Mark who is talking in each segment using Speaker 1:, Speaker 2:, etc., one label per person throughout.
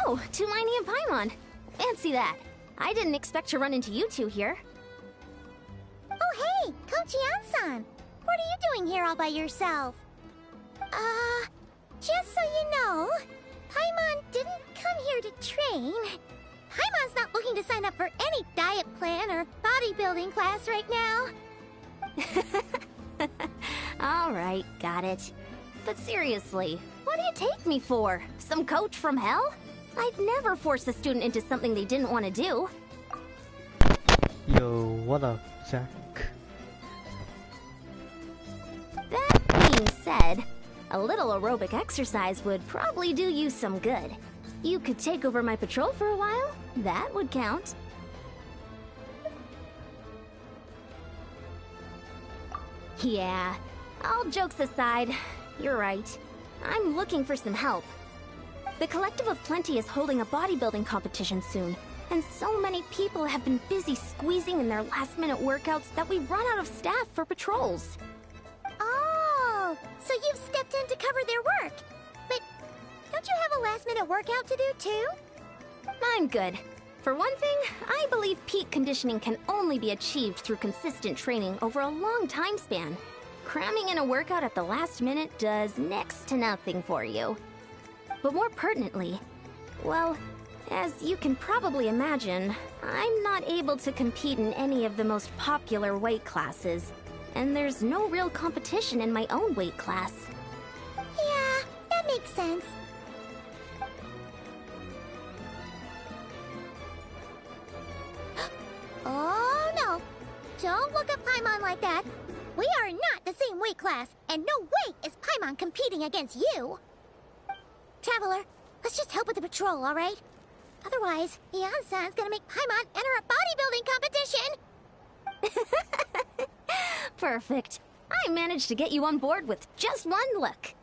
Speaker 1: Oh, Tumini and Paimon. Fancy that. I didn't expect to run into you two here.
Speaker 2: Oh hey, Coach Yan-san. What are you doing here all by yourself? Just so you know, Paimon didn't come here to train. Paimon's not looking to sign up for any diet plan or bodybuilding class right now.
Speaker 1: Alright, got it. But seriously, what do you take me for? Some coach from hell? I'd never force a student into something they didn't want to do.
Speaker 3: Yo, what up, Jack?
Speaker 1: That being said, a little aerobic exercise would probably do you some good. You could take over my patrol for a while. That would count. Yeah, all jokes aside, you're right. I'm looking for some help. The Collective of Plenty is holding a bodybuilding competition soon, and so many people have been busy squeezing in their last-minute workouts that we've run out of staff for patrols.
Speaker 2: Oh, so you've stepped in to cover their work. But don't you have a last-minute workout to do too?
Speaker 1: I'm good. For one thing, I believe peak conditioning can only be achieved through consistent training over a long time span. Cramming in a workout at the last minute does next to nothing for you. But more pertinently, well, as you can probably imagine, I'm not able to compete in any of the most popular weight classes, and there's no real competition in my own weight class.
Speaker 2: Yeah, that makes sense. Oh no! Don't look at Paimon like that. We are not the same weight class, and no way is Paimon competing against you. Traveler, let's just help with the patrol, alright? Otherwise, Yan-san's gonna make Paimon enter a bodybuilding competition!
Speaker 1: Perfect. I managed to get you on board with just one look.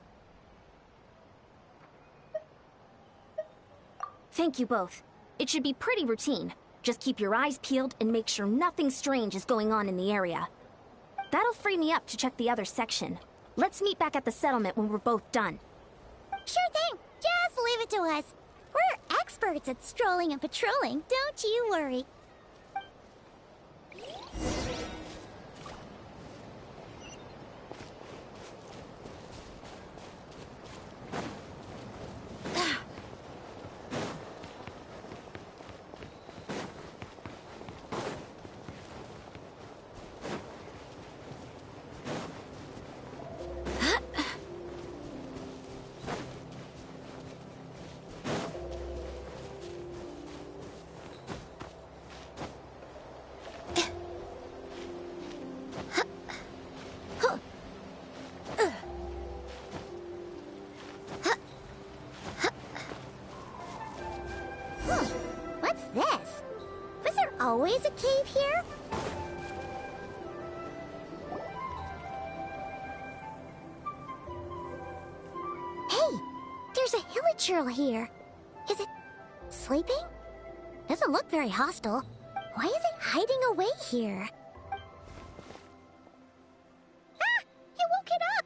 Speaker 1: Thank you both. It should be pretty routine. Just keep your eyes peeled and make sure nothing strange is going on in the area. That'll free me up to check the other section. Let's meet back at the settlement when we're both done.
Speaker 2: Sure thing. Just leave it to us. We're experts at strolling and patrolling, don't you worry. What's this? Was there always a cave here? Hey, there's a hilichurl here. Is it sleeping? Doesn't look very hostile. Why is it hiding away here? Ah! You woke it up!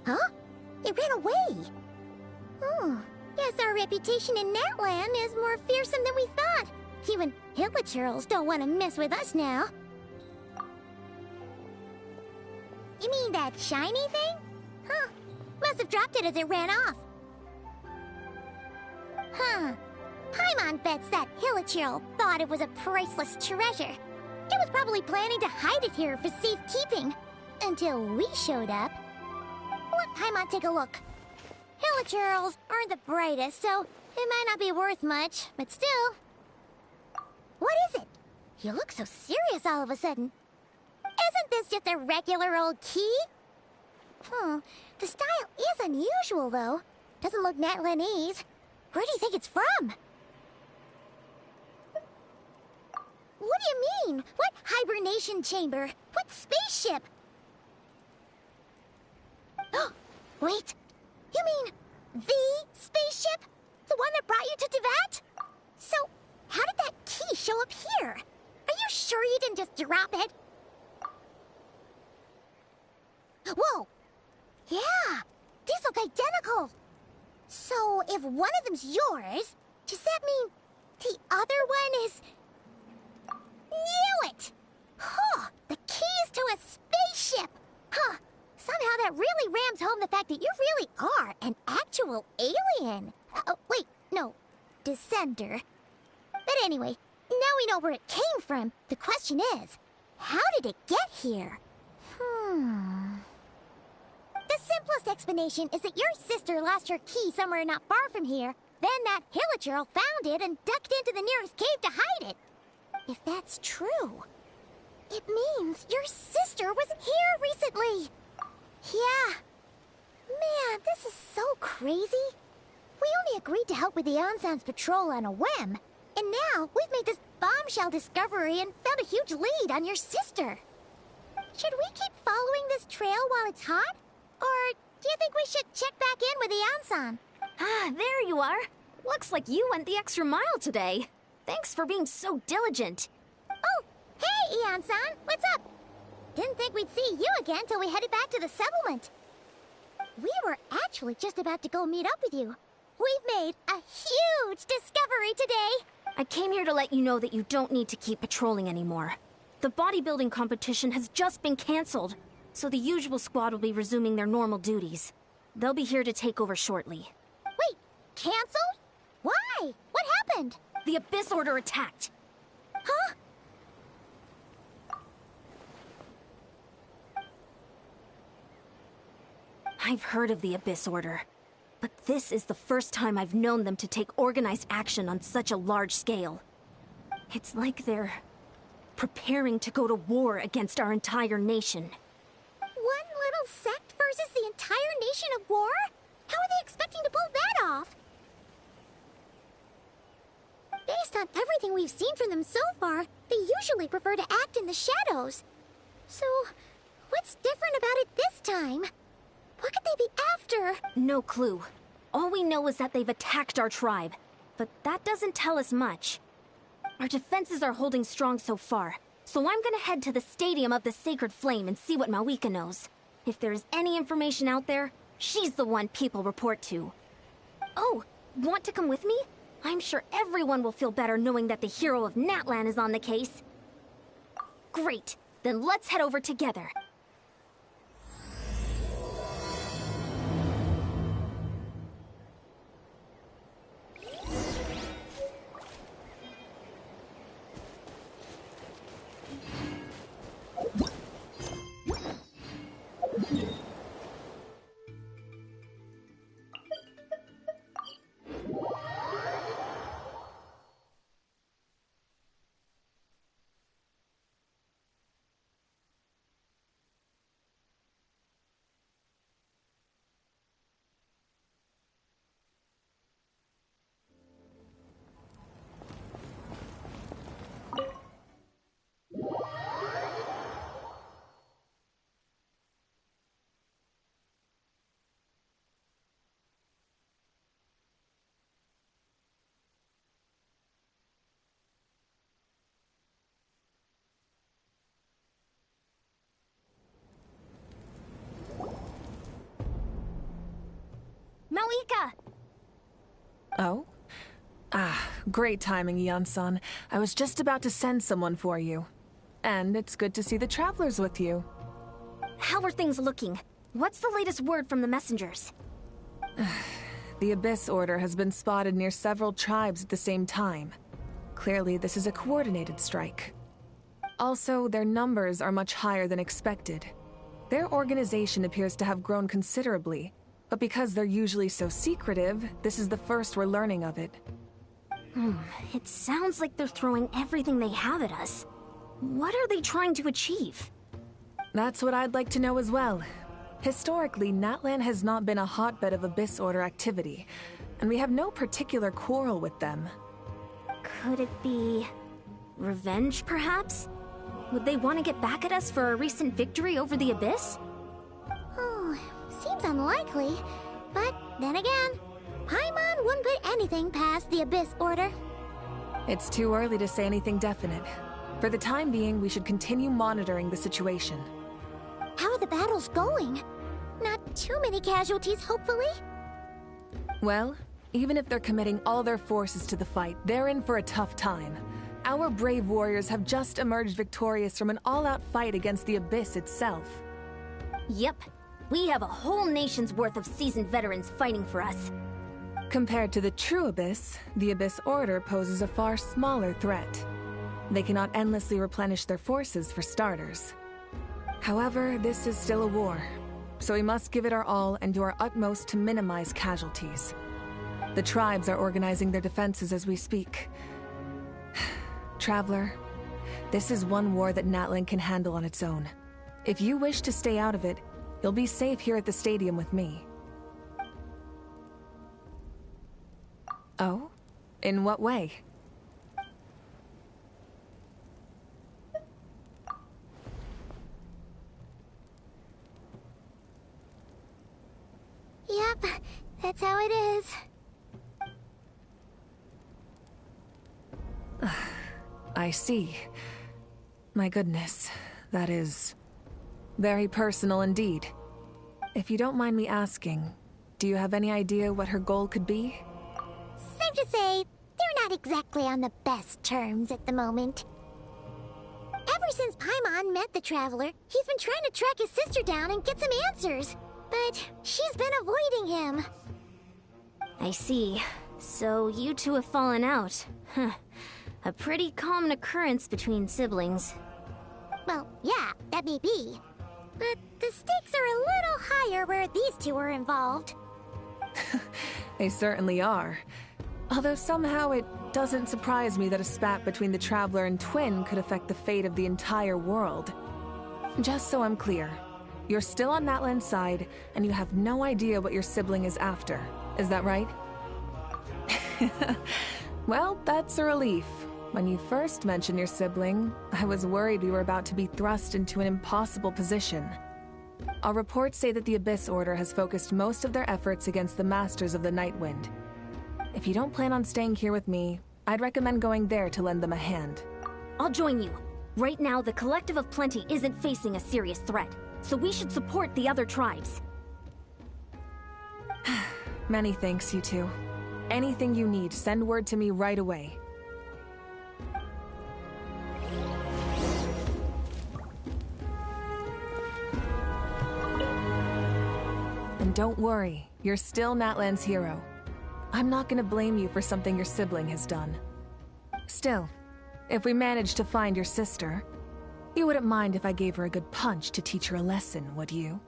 Speaker 2: Huh? It ran away! Oh, guess our reputation in Natland is more fearsome than we thought. Even hilichurls don't want to mess with us now. You mean that shiny thing? Huh. Must have dropped it as it ran off. Huh. Paimon bets that hilichurl thought it was a priceless treasure. It was probably planning to hide it here for safekeeping. Until we showed up. Let Paimon take a look. Hilichurls aren't the brightest, so it might not be worth much, but still. What is it? You look so serious all of a sudden. Isn't this just a regular old key? The style is unusual, though. Doesn't look Natlanese. Where do you think it's from? What do you mean? What hibernation chamber? What spaceship? Wait. You mean the spaceship? The one that brought you to Teyvat? So, how did that key show up here? Are you sure you didn't just drop it? Whoa! Yeah! these look identical. So, if one of them's yours, does that mean the other one is... Knew it! Huh! The keys to a spaceship! Huh! Somehow that really rams home the fact that you really are an actual alien. Oh, wait, no. Descender. But anyway, now we know where it came from. The question is, how did it get here? The simplest explanation is that your sister lost her key somewhere not far from here. Then that Hilichurl found it and ducked into the nearest cave to hide it. If that's true, it means your sister was here recently. Yeah. Man, this is so crazy. We only agreed to help with the Ansan's patrol on a whim. And now we've made this bombshell discovery and found a huge lead on your sister. Should we keep following this trail while it's hot? Or do you think we should check back in with the Ansan?
Speaker 1: Ah, there you are. Looks like you went the extra mile today. Thanks for being so diligent.
Speaker 2: Oh, hey, Eon-san, what's up? Didn't think we'd see you again till we headed back to the settlement. We were actually just about to go meet up with you. We've made a huge discovery today.
Speaker 1: I came here to let you know that you don't need to keep patrolling anymore. The bodybuilding competition has just been canceled, so the usual squad will be resuming their normal duties. They'll be here to take over shortly.
Speaker 2: Wait, canceled? Why? What happened?
Speaker 1: The Abyss Order attacked.
Speaker 2: Huh?
Speaker 1: I've heard of the Abyss Order, but this is the first time I've known them to take organized action on such a large scale. It's like they're preparing to go to war against our entire nation.
Speaker 2: One little sect versus the entire nation at war? How are they expecting to pull that off? Based on everything we've seen from them so far, they usually prefer to act in the shadows. So, what's different about it this time? What could they be after?
Speaker 1: No clue. All we know is that they've attacked our tribe, but that doesn't tell us much. Our defenses are holding strong so far, so I'm gonna head to the Stadium of the Sacred Flame and see what Mawika knows. If there's any information out there, she's the one people report to. Oh, want to come with me? I'm sure everyone will feel better knowing that the hero of Natlan is on the case. Great, then let's head over together. Mawika!
Speaker 3: Oh? Ah, great timing, Eon-san. I was just about to send someone for you. And it's good to see the travelers with you.
Speaker 1: How are things looking? What's the latest word from the messengers?
Speaker 3: The Abyss Order has been spotted near several tribes at the same time. Clearly, this is a coordinated strike. Also, their numbers are much higher than expected. Their organization appears to have grown considerably, but because they're usually so secretive, this is the first we're learning of it.
Speaker 1: It sounds like they're throwing everything they have at us. What are they trying to achieve?
Speaker 3: That's what I'd like to know as well. Historically, Natlan has not been a hotbed of Abyss Order activity, and we have no particular quarrel with them.
Speaker 1: Could it be revenge, perhaps? Would they want to get back at us for our recent victory over the Abyss?
Speaker 2: Oh, seems unlikely. But then again, Paimon wouldn't put anything past the Abyss Order.
Speaker 3: It's too early to say anything definite. For the time being, we should continue monitoring the situation.
Speaker 2: How are the battles going? Not too many casualties, hopefully.
Speaker 3: Well, even if they're committing all their forces to the fight, they're in for a tough time. Our brave warriors have just emerged victorious from an all-out fight against the Abyss itself.
Speaker 1: Yep. We have a whole nation's worth of seasoned veterans fighting for us.
Speaker 3: Compared to the true Abyss, the Abyss Order poses a far smaller threat. They cannot endlessly replenish their forces for starters. However, this is still a war, so we must give it our all and do our utmost to minimize casualties. The tribes are organizing their defenses as we speak. Traveler, this is one war that Natlan can handle on its own. If you wish to stay out of it, you'll be safe here at the stadium with me. Oh? In what way?
Speaker 2: Yep, that's how it is.
Speaker 3: I see. My goodness, that is very personal indeed. If you don't mind me asking, do you have any idea what her goal could be?
Speaker 2: Safe to say, they're not exactly on the best terms at the moment. Ever since Paimon met the Traveler, he's been trying to track his sister down and get some answers. But she's been avoiding him.
Speaker 1: I see. So you two have fallen out. Huh. A pretty common occurrence between siblings.
Speaker 2: Well, yeah, that may be. But the stakes are a little higher where these two are involved.
Speaker 3: They certainly are. Although somehow it doesn't surprise me that a spat between the Traveler and Twin could affect the fate of the entire world. Just so I'm clear, you're still on Natlan's side, and you have no idea what your sibling is after. Is that right? Well, that's a relief. When you first mentioned your sibling, I was worried we were about to be thrust into an impossible position. Our reports say that the Abyss Order has focused most of their efforts against the Masters of the Nightwind. If you don't plan on staying here with me, I'd recommend going there to lend them a hand.
Speaker 1: I'll join you. Right now, the Collective of Plenty isn't facing a serious threat, so we should support the other tribes.
Speaker 3: Many thanks, you two. Anything you need, send word to me right away. And don't worry, you're still Natlan's hero. I'm not gonna blame you for something your sibling has done. Still, if we manage to find your sister, you wouldn't mind if I gave her a good punch to teach her a lesson, would you?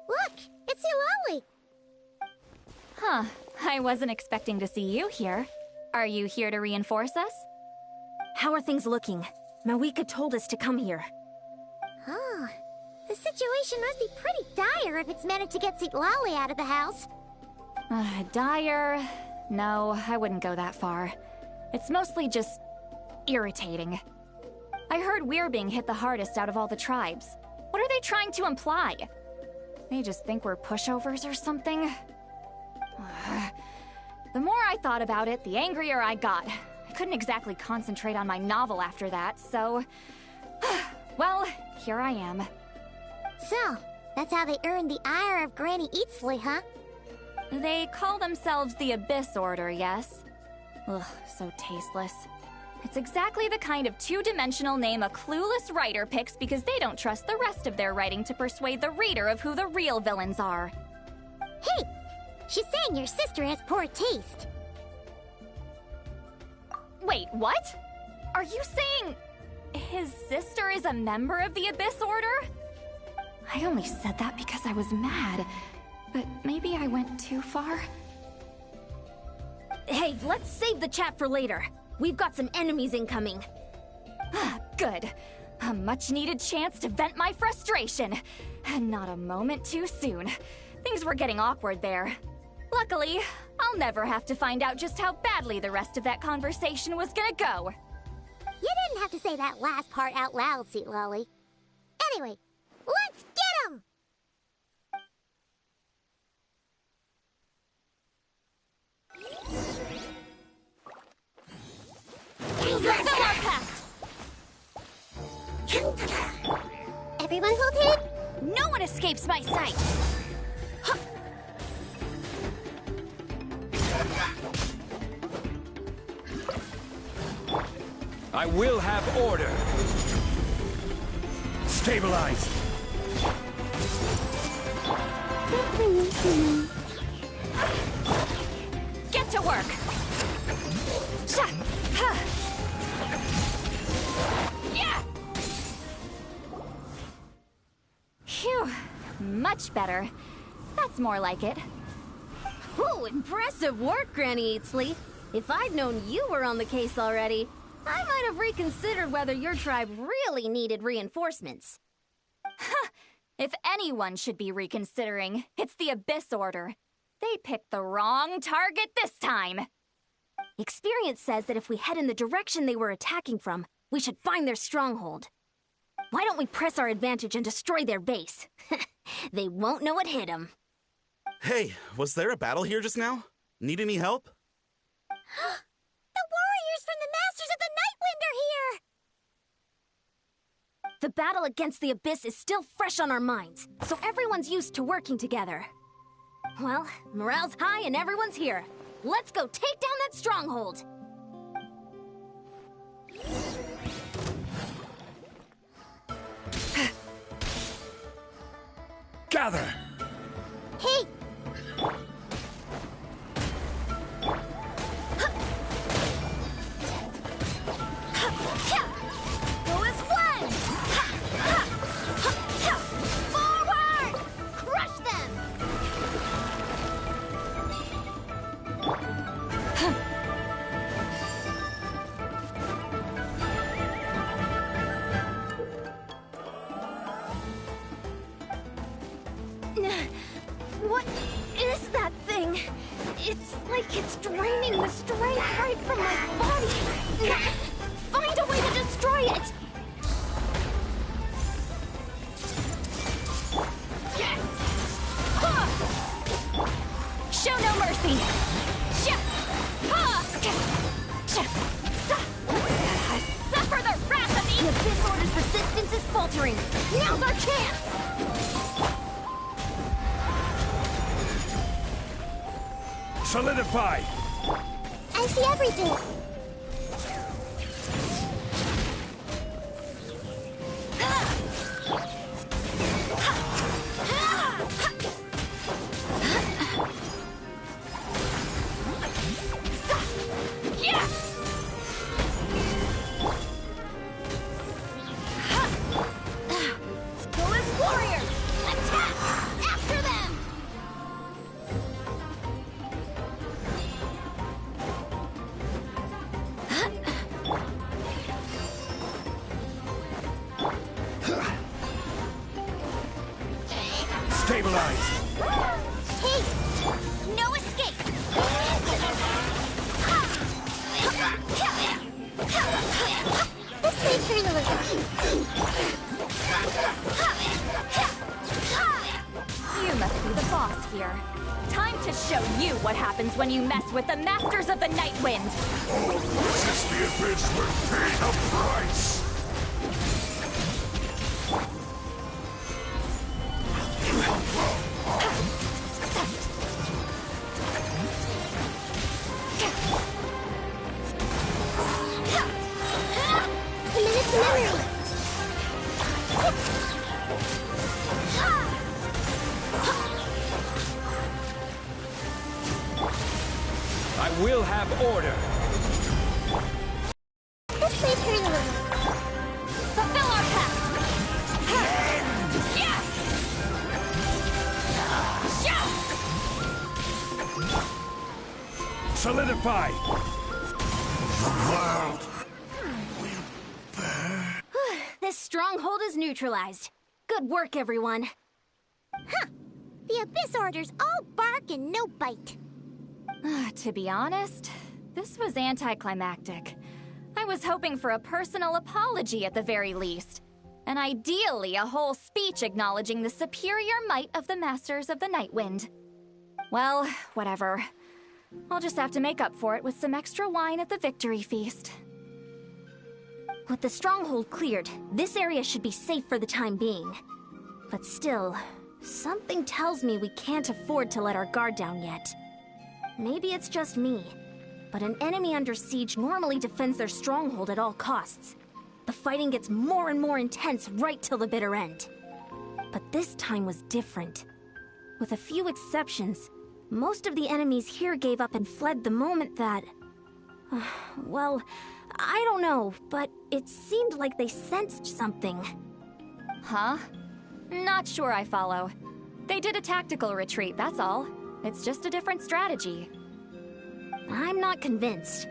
Speaker 2: Look, it's Eulalie.
Speaker 4: Huh. I wasn't expecting to see you here. Are you here to reinforce us?
Speaker 1: How are things looking? Mawika told us to come here.
Speaker 2: Oh, the situation must be pretty dire if it's managed to get Eulalie out of the house.
Speaker 4: Dire? No, I wouldn't go that far. It's mostly just irritating. I heard we're being hit the hardest out of all the tribes. What are they trying to imply? They just think we're pushovers or something? The more I thought about it, the angrier I got. I couldn't exactly concentrate on my novel after that, so... well, here I am.
Speaker 2: So, that's how they earned the ire of Granny Eatsley, huh?
Speaker 4: They call themselves the Abyss Order, yes? Ugh, so tasteless. It's exactly the kind of two-dimensional name a clueless writer picks because they don't trust the rest of their writing to persuade the reader of who the real villains are.
Speaker 2: Hey! She's saying your sister has poor taste.
Speaker 4: Wait, what? Are you saying his sister is a member of the Abyss Order? I only said that because I was mad, but maybe I went too far.
Speaker 1: Hey, let's save the chat for later. We've got some enemies incoming.
Speaker 4: Good. A much-needed chance to vent my frustration. Not a moment too soon. Things were getting awkward there. Luckily, I'll never have to find out just how badly the rest of that conversation was gonna go.
Speaker 2: You didn't have to say that last part out loud, Sweet Lolly. Anyway, let's get 'em!
Speaker 4: Fill our pact!
Speaker 2: Everyone hold hidden?
Speaker 1: No one escapes my sight!
Speaker 5: I will have order. Stabilize.
Speaker 4: Get to work! Sha! Ha! Yeah! Phew. Much better. That's more like it.
Speaker 1: Whew, impressive work, Granny Eatsley. If I'd known you were on the case already, I might have reconsidered whether your tribe really needed reinforcements.
Speaker 4: If anyone should be reconsidering, it's the Abyss Order. They picked the wrong target this time.
Speaker 1: Experience says that if we head in the direction they were attacking from, we should find their stronghold. Why don't we press our advantage and destroy their base? They won't know what hit them.
Speaker 6: Hey, was there a battle here just now? Need any help?
Speaker 2: The warriors from the Masters of the Nightwind are here!
Speaker 1: The battle against the Abyss is still fresh on our minds, so everyone's used to working together. Well, morale's high and everyone's here. Let's go take down that stronghold!
Speaker 5: Gather!
Speaker 2: Hey!
Speaker 1: Go as one! Forward! Crush them! What is that thing? It's like it's draining the strength right from my body. Find a way to destroy it!
Speaker 4: Show no mercy! Suffer the wrath of
Speaker 1: The Abyss Order's resistance is faltering. Now's our chance!
Speaker 5: Solidify!
Speaker 2: I see everything!
Speaker 1: Go as warriors! Attack! After them!
Speaker 5: Stabilize!
Speaker 2: Hey!
Speaker 1: No escape!
Speaker 2: This may turn a little cute.
Speaker 4: You must be the boss here. Time to show you what happens when you mess with the Masters of the Night Wind.
Speaker 5: All who resist the abyss will pay the price!
Speaker 2: A minute's memory!
Speaker 5: I will have order!
Speaker 2: Let's play Hurley.
Speaker 4: Fulfill our pact! Yeah!
Speaker 5: Solidify!
Speaker 1: This stronghold is neutralized. Good work, everyone.
Speaker 2: Huh. The Abyss Order's all bark and no bite.
Speaker 4: To be honest, this was anticlimactic. I was hoping for a personal apology at the very least. And ideally, a whole speech acknowledging the superior might of the Masters of the Night Wind. Well, whatever. I'll just have to make up for it with some extra wine at the victory feast.
Speaker 1: With the stronghold cleared, this area should be safe for the time being. But still, something tells me we can't afford to let our guard down yet. Maybe it's just me, but an enemy under siege normally defends their stronghold at all costs. The fighting gets more and more intense right till the bitter end. But this time was different. With a few exceptions, most of the enemies here gave up and fled the moment that... well, I don't know, but it seemed like they sensed something.
Speaker 4: Huh? Not sure I follow. They did a tactical retreat, that's all. It's just a different strategy.
Speaker 1: I'm not convinced.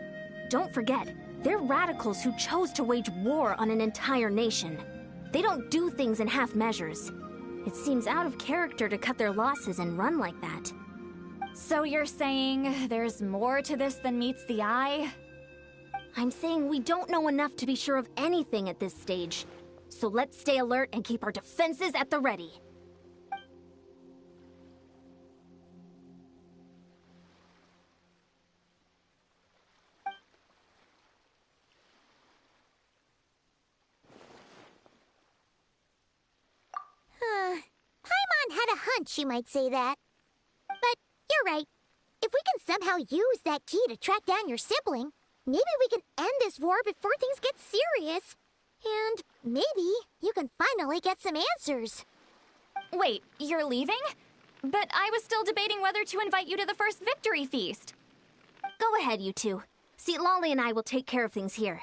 Speaker 1: Don't forget, they're radicals who chose to wage war on an entire nation. They don't do things in half measures. It seems out of character to cut their losses and run like that.
Speaker 4: So you're saying there's more to this than meets the eye?
Speaker 1: I'm saying we don't know enough to be sure of anything at this stage. So let's stay alert and keep our defenses at the ready.
Speaker 2: Paimon had a hunch you might say that. But you're right. If we can somehow use that key to track down your sibling, maybe we can end this war before things get serious. And maybe you can finally get some answers.
Speaker 4: Wait, you're leaving? But I was still debating whether to invite you to the first victory feast.
Speaker 1: Go ahead, you two. See, Lolly and I will take care of things here.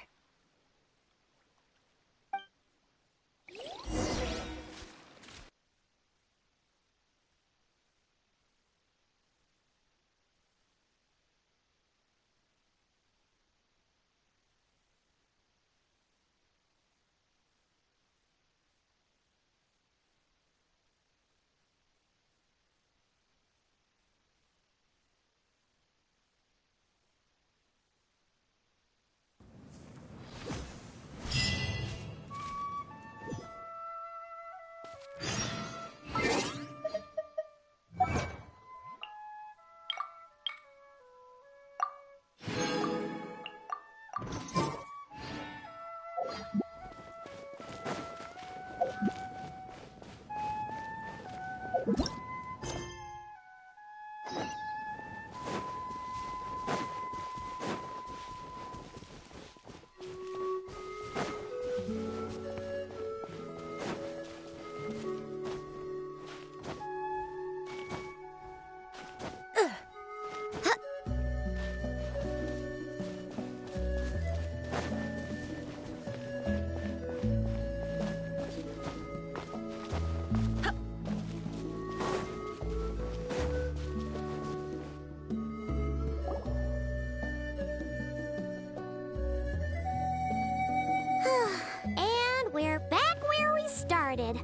Speaker 2: And we're back where we started.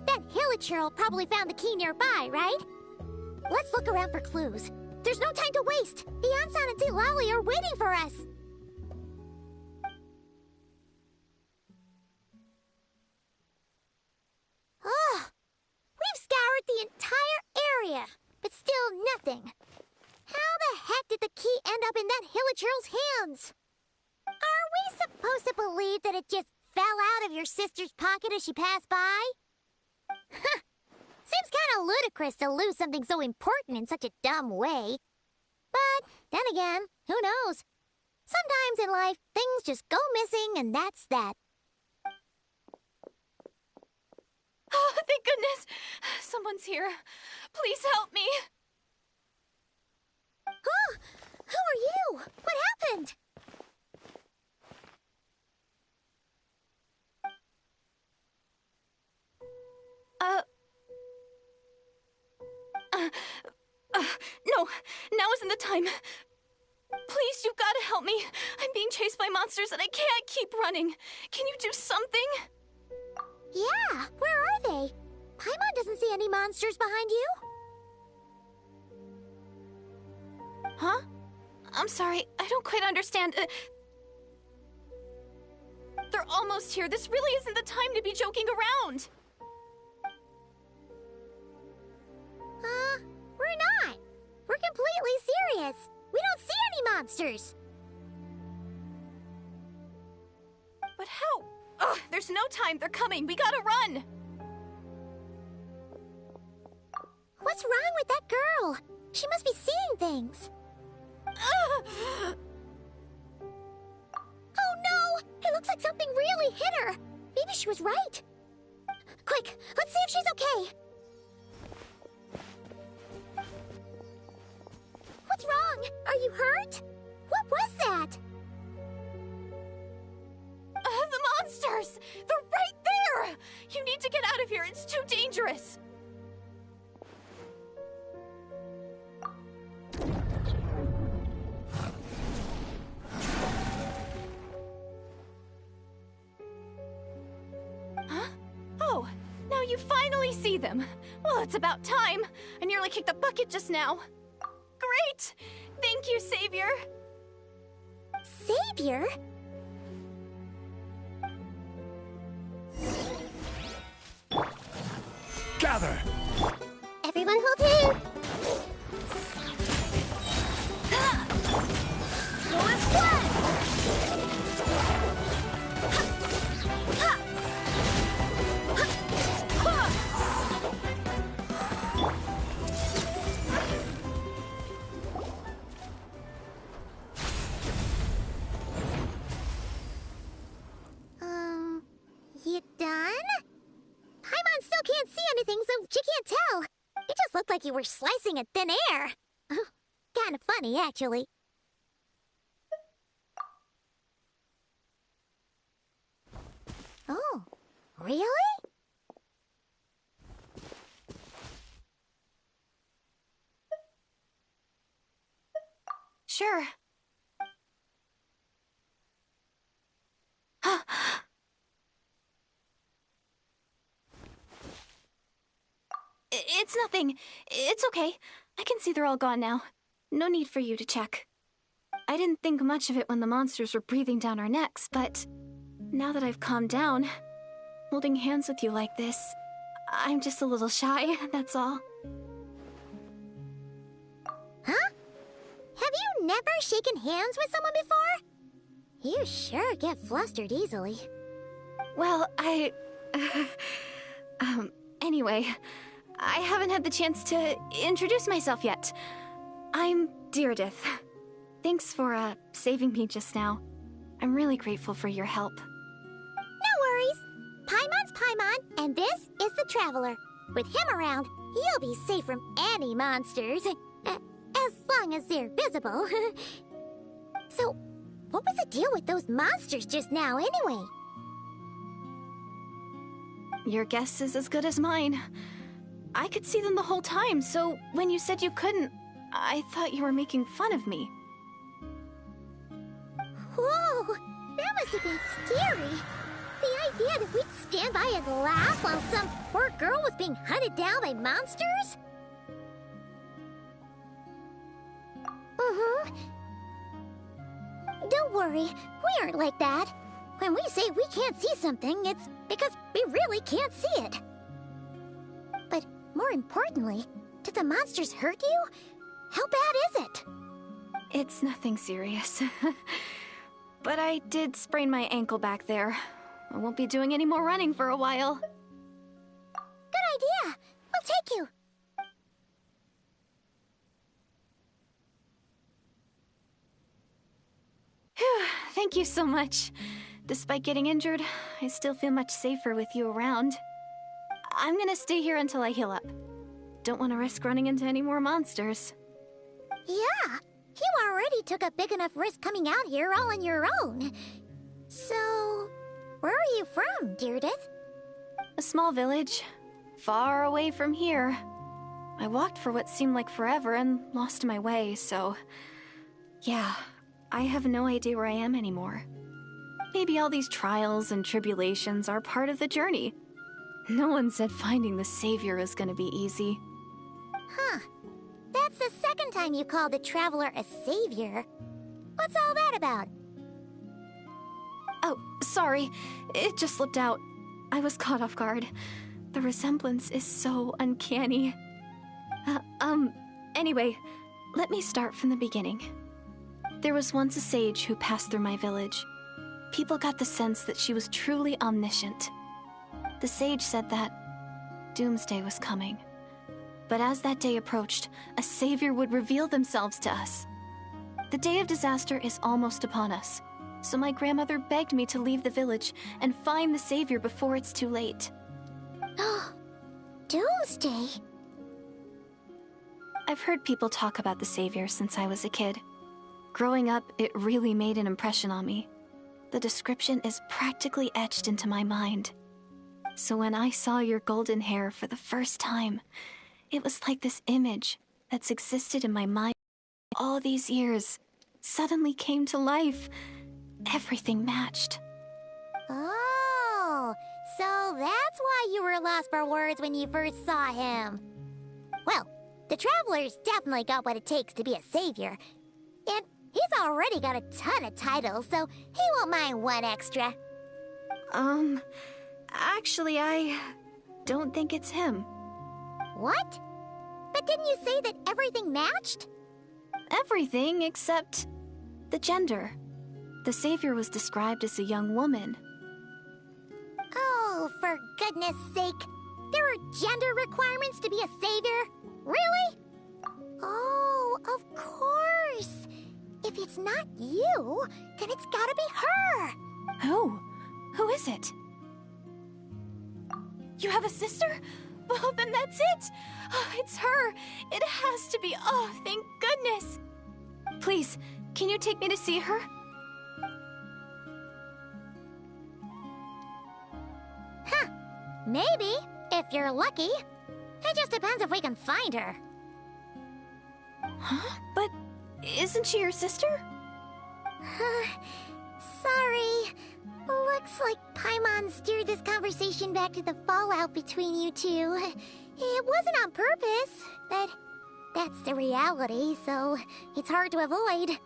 Speaker 2: That Hilichurl probably found the key nearby, right? Let's look around for clues. There's no time to waste. The Ansan and Lolly are waiting for us. Oh, we've scoured the entire area, but still nothing. How girl's hands? Are we supposed to believe that it just fell out of your sister's pocket as she passed by? Seems kind of ludicrous to lose something so important in such a dumb way. But then again, who knows? Sometimes in life, things just go missing and that's that.
Speaker 4: Oh, thank goodness! Someone's here. Please help me!
Speaker 2: Oh, who are you? What happened?
Speaker 4: No, now isn't the time. Please, you've got to help me. I'm being chased by monsters and I can't keep running. Can you do something?
Speaker 2: Yeah, where are they? Paimon doesn't see any monsters behind you.
Speaker 4: Huh? I'm sorry, I don't quite understand. They're almost here. This really isn't the time to be joking around.
Speaker 2: We're not. We're completely serious. We don't see any monsters.
Speaker 4: But how? Ugh, there's no time. They're coming. We gotta run.
Speaker 2: What's wrong with that girl? She must be seeing things. Oh no! It looks like something really hit her. Maybe she was right. Quick, let's see if she's okay. What's wrong? Are you hurt? What was that?
Speaker 4: The monsters! They're right there! You need to get out of here. It's too dangerous. Huh? Oh, now you finally see them. Well, it's about time. I nearly kicked the bucket just now. Great! Thank you, Savior!
Speaker 2: Savior?
Speaker 5: Gather!
Speaker 2: Everyone hold here! You done? Paimon still can't see anything, so she can't tell. It just looked like you were slicing at thin air. Kind of funny, actually. Oh, really?
Speaker 4: Sure. It's nothing. It's okay. I can see they're all gone now. No need for you to check. I didn't think much of it when the monsters were breathing down our necks, but now that I've calmed down, holding hands with you like this, I'm just a little shy, that's all.
Speaker 2: Huh? Have you never shaken hands with someone before? You sure get flustered easily.
Speaker 4: Well, anyway, I haven't had the chance to introduce myself yet. I'm Deirdith. Thanks for, saving me just now. I'm really grateful for your help.
Speaker 2: No worries. Paimon's Paimon, and this is the Traveler. With him around, you'll be safe from any monsters. As long as they're visible. So, what was the deal with those monsters just now, anyway?
Speaker 4: Your guess is as good as mine. I could see them the whole time, so when you said you couldn't, I thought you were making fun of me.
Speaker 2: Whoa! That must have been scary. The idea that we'd stand by and laugh while some poor girl was being hunted down by monsters? Don't worry, we aren't like that. When we say we can't see something, it's because we really can't see it. But more importantly, did the monsters hurt you? How bad is it?
Speaker 4: It's nothing serious. But I did sprain my ankle back there. I won't be doing any more running for a while.
Speaker 2: Good idea. We'll take you.
Speaker 4: Phew, thank you so much. Despite getting injured, I still feel much safer with you around. I'm gonna stay here until I heal up. Don't want to risk running into any more monsters.
Speaker 2: Yeah, you already took a big enough risk coming out here all on your own. So, where are you from, Deirdith?
Speaker 4: A small village, far away from here. I walked for what seemed like forever and lost my way, so... yeah, I have no idea where I am anymore. Maybe all these trials and tribulations are part of the journey. No one said finding the Savior was gonna be easy.
Speaker 2: Huh. That's the second time you called the Traveler a savior. What's all that about?
Speaker 4: Oh, sorry. It just slipped out. I was caught off guard. The resemblance is so uncanny. Anyway, let me start from the beginning. There was once a sage who passed through my village. People got the sense that she was truly omniscient. The sage said that doomsday was coming. But as that day approached, a savior would reveal themselves to us. The day of disaster is almost upon us, so my grandmother begged me to leave the village and find the savior before it's too late.
Speaker 2: Doomsday?
Speaker 4: I've heard people talk about the savior since I was a kid. Growing up, it really made an impression on me. The description is practically etched into my mind. So when I saw your golden hair for the first time, it was like this image that's existed in my mind all these years suddenly came to life. Everything matched.
Speaker 2: Oh, so that's why you were lost for words when you first saw him. Well, the Traveler's definitely got what it takes to be a savior. And he's already got a ton of titles, so he won't mind one extra.
Speaker 4: Actually, I don't think it's him.
Speaker 2: What? But didn't you say that everything matched?
Speaker 4: Everything except the gender. The savior was described as a young woman.
Speaker 2: Oh, for goodness sake. There are gender requirements to be a savior? Really? Oh, of course. If it's not you, then it's gotta be her.
Speaker 4: Who? Who is it? You have a sister? Well, then that's it! Oh, it's her! It has to be! Oh, thank goodness! Please, can you take me to see her?
Speaker 2: Huh. Maybe, if you're lucky. It just depends if we can find her.
Speaker 4: Huh? But isn't she your sister?
Speaker 2: Sorry. Looks like Paimon steered this conversation back to the fallout between you two. It wasn't on purpose, but that's the reality, so it's hard to avoid.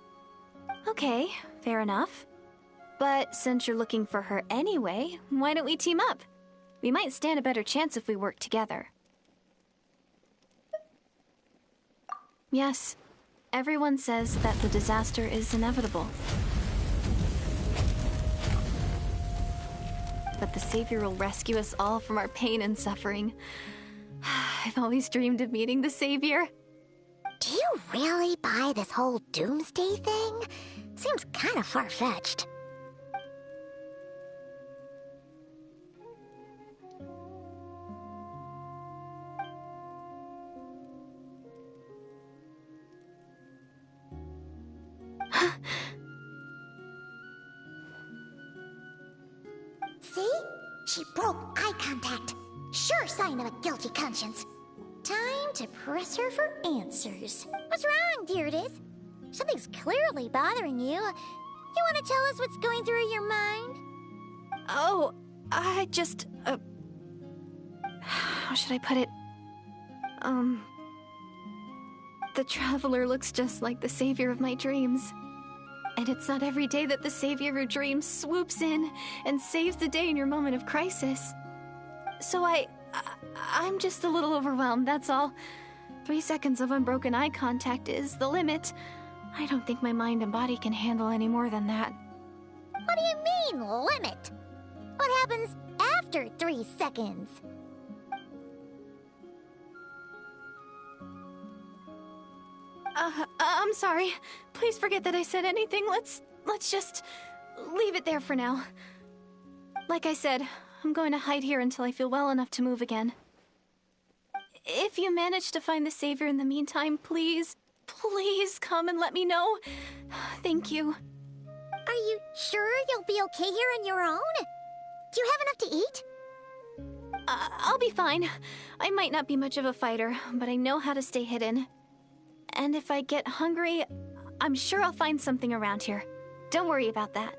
Speaker 4: Okay, fair enough. But since you're looking for her anyway, why don't we team up? We might stand a better chance if we work together. Yes, everyone says that the disaster is inevitable. But the Savior will rescue us all from our pain and suffering. I've always dreamed of meeting the Savior.
Speaker 2: Do you really buy this whole doomsday thing? Seems kind of far-fetched. See? She broke eye contact. Sure sign of a guilty conscience. Time to press her for answers. What's wrong, Deirdith? Something's clearly bothering you. You want to tell us what's going through your mind?
Speaker 4: Oh, I just, how should I put it? The Traveler looks just like the Savior of my dreams. And it's not every day that the Savior of your dreams swoops in and saves the day in your moment of crisis. So I'm just a little overwhelmed, that's all. 3 seconds of unbroken eye contact is the limit. I don't think my mind and body can handle any more than that.
Speaker 2: What do you mean, limit? What happens after 3 seconds?
Speaker 4: I'm sorry. Please forget that I said anything. Let's just leave it there for now. Like I said, I'm going to hide here until I feel well enough to move again. If you manage to find the Savior in the meantime, please come and let me know. Thank you.
Speaker 2: Are you sure you'll be okay here on your own? Do you have enough to eat?
Speaker 4: I'll be fine. I might not be much of a fighter, but I know how to stay hidden. And if I get hungry, I'm sure I'll find something around here. Don't worry about that.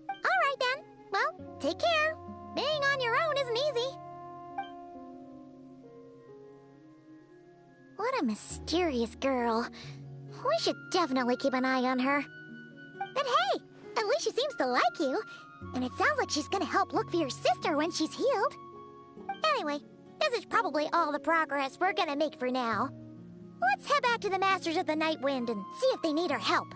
Speaker 2: Alright then. Well, take care. Being on your own isn't easy. What a mysterious girl. We should definitely keep an eye on her. But hey, at least she seems to like you. And it sounds like she's gonna help look for your sister when she's healed. Anyway, this is probably all the progress we're gonna make for now. Let's head back to the Masters of the Night Wind and see if they need our help.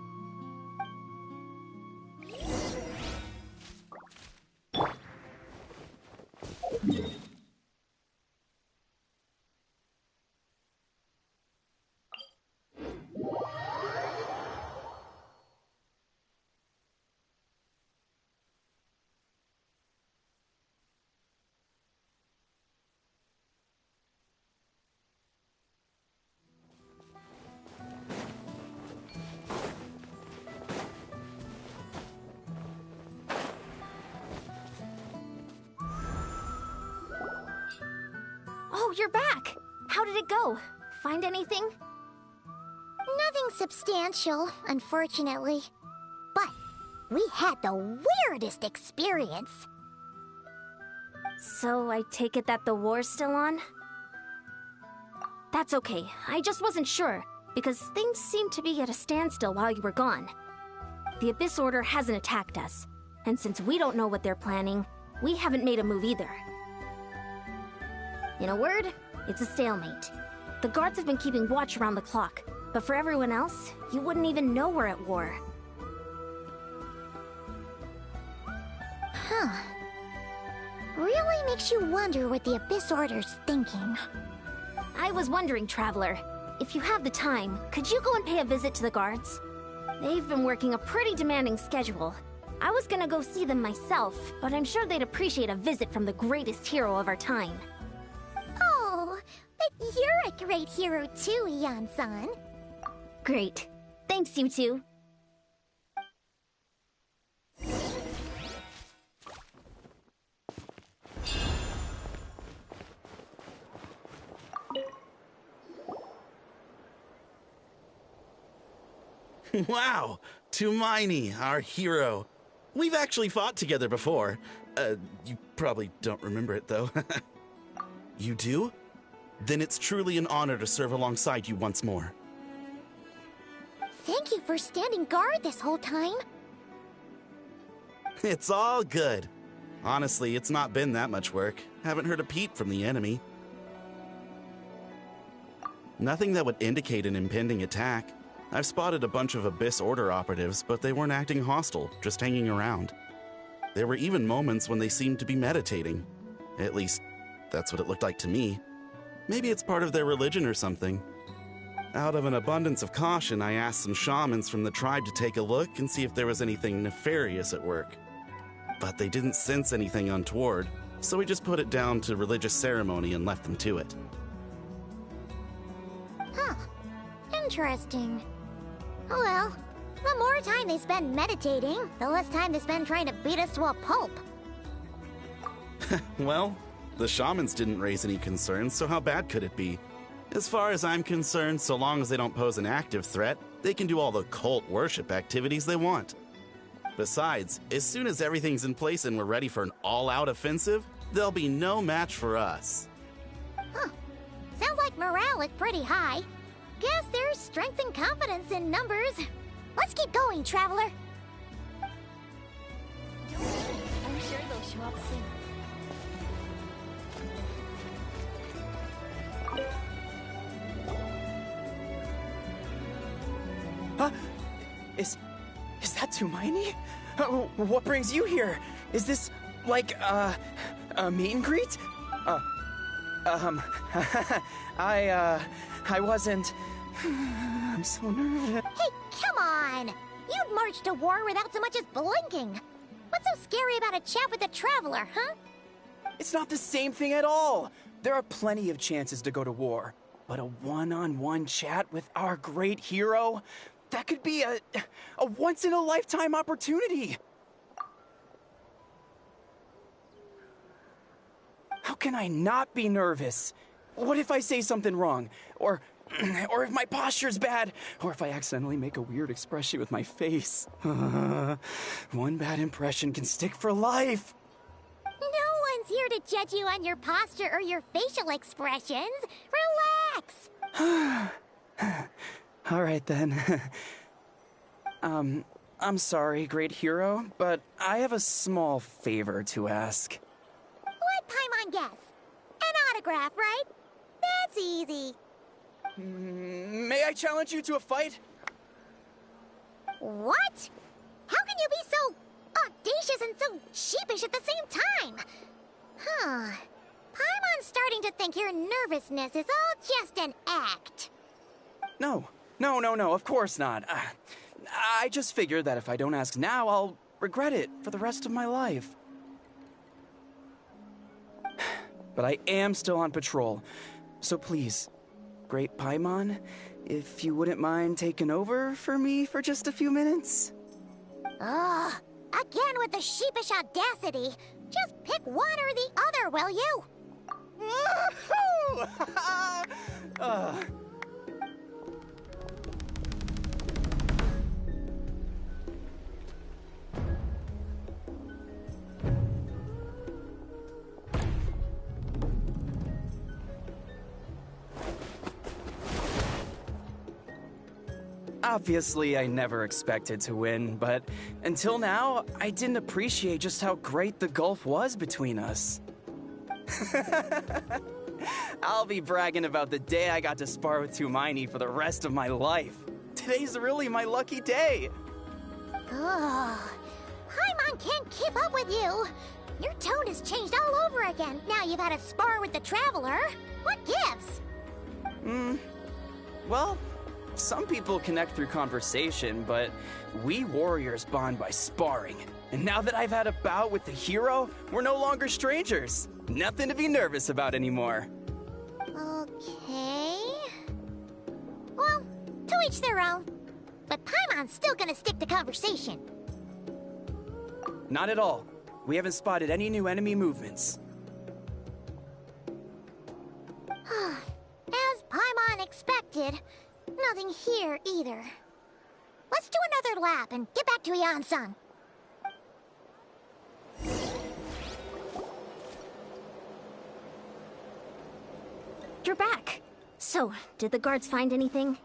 Speaker 1: Oh, you're back! How did it go? Find anything?
Speaker 2: Nothing substantial, unfortunately. But we had the weirdest experience.
Speaker 1: So I take it that the war's still on? That's okay. I just wasn't sure, because things seemed to be at a standstill while you were gone. The Abyss Order hasn't attacked us, and since we don't know what they're planning, we haven't made a move either. In a word, it's a stalemate. The guards have been keeping watch around the clock, but for everyone else, you wouldn't even know we're at war.
Speaker 2: Huh. Really makes you wonder what the Abyss Order's thinking.
Speaker 1: I was wondering, Traveler, if you have the time, could you go and pay a visit to the guards? They've been working a pretty demanding schedule. I was gonna go see them myself, but I'm sure they'd appreciate a visit from the greatest hero of our time.
Speaker 2: Oh, but you're a great hero too, Ian-san.
Speaker 1: Great. Thanks, you two.
Speaker 6: Wow! Tumaini, our hero. We've actually fought together before. You probably don't remember it, though. You do? Then it's truly an honor to serve alongside you once more.
Speaker 2: Thank you for standing guard this whole time.
Speaker 6: It's all good. Honestly, it's not been that much work. Haven't heard a peep from the enemy. Nothing that would indicate an impending attack. I've spotted a bunch of Abyss Order operatives, but they weren't acting hostile, just hanging around. There were even moments when they seemed to be meditating. At least, that's what it looked like to me. Maybe it's part of their religion or something. Out of an abundance of caution, I asked some shamans from the tribe to take a look and see if there was anything nefarious at work. But they didn't sense anything untoward, so we just put it down to religious ceremony and left them to it.
Speaker 2: Huh. Interesting. Oh well, the more time they spend meditating, the less time they spend trying to beat us to a pulp.
Speaker 6: Well, the shamans didn't raise any concerns, so how bad could it be? As far as I'm concerned, so long as they don't pose an active threat, they can do all the cult worship activities they want. Besides, as soon as everything's in place and we're ready for an all-out offensive, there'll be no match for us.
Speaker 2: Huh. Sounds like morale is pretty high. Guess there's strength and confidence in numbers. Let's keep going, Traveler.
Speaker 4: Don't worry, I'm sure they'll show up soon.
Speaker 7: Huh? Is that Tumaini? What brings you here? Is this, like, a meet and greet? I wasn't... I'm so nervous.
Speaker 2: Hey, come on! You'd march to war without so much as blinking. What's so scary about a chat with a traveler, huh?
Speaker 7: It's not the same thing at all. There are plenty of chances to go to war. But a one-on-one chat with our great hero? That could be a once-in-a-lifetime opportunity. How can I not be nervous? What if I say something wrong? Or if my posture's bad? Or if I accidentally make a weird expression with my face? One bad impression can stick for life.
Speaker 2: No one's here to judge you on your posture or your facial expressions. Relax!
Speaker 7: All right, then. I'm sorry, great hero, but I have a small favor to ask.
Speaker 2: What Paimon guess? An autograph, right? That's easy.
Speaker 7: May I challenge you to a fight?
Speaker 2: What? How can you be so audacious and so sheepish at the same time? Huh. Paimon's starting to think your nervousness is all just an act.
Speaker 7: No, of course not. I just figured that if I don't ask now, I'll regret it for the rest of my life. But I am still on patrol, so please, Great Paimon, if you wouldn't mind taking over for me for just a few minutes?
Speaker 2: Ugh, again with the sheepish audacity. Just pick one or the other, will you?
Speaker 7: Woohoo! Obviously, I never expected to win, but until now, I didn't appreciate just how great the gulf was between us. I'll be bragging about the day I got to spar with Tumaini for the rest of my life. Today's really my lucky day.
Speaker 2: Ugh. Paimon can't keep up with you. Your tone has changed all over again. Now you've had a spar with the Traveler. What gives?
Speaker 7: Well, some people connect through conversation, but we warriors bond by sparring. And now that I've had a bout with the hero, we're no longer strangers. Nothing to be nervous about anymore.
Speaker 2: Okay. Well, to each their own. But Paimon's still gonna stick to conversation.
Speaker 7: Not at all. We haven't spotted any new enemy movements.
Speaker 2: As Paimon expected, nothing here either. Let's do another lap and get back to Yan-san.
Speaker 1: You're back. So, did the guards find anything?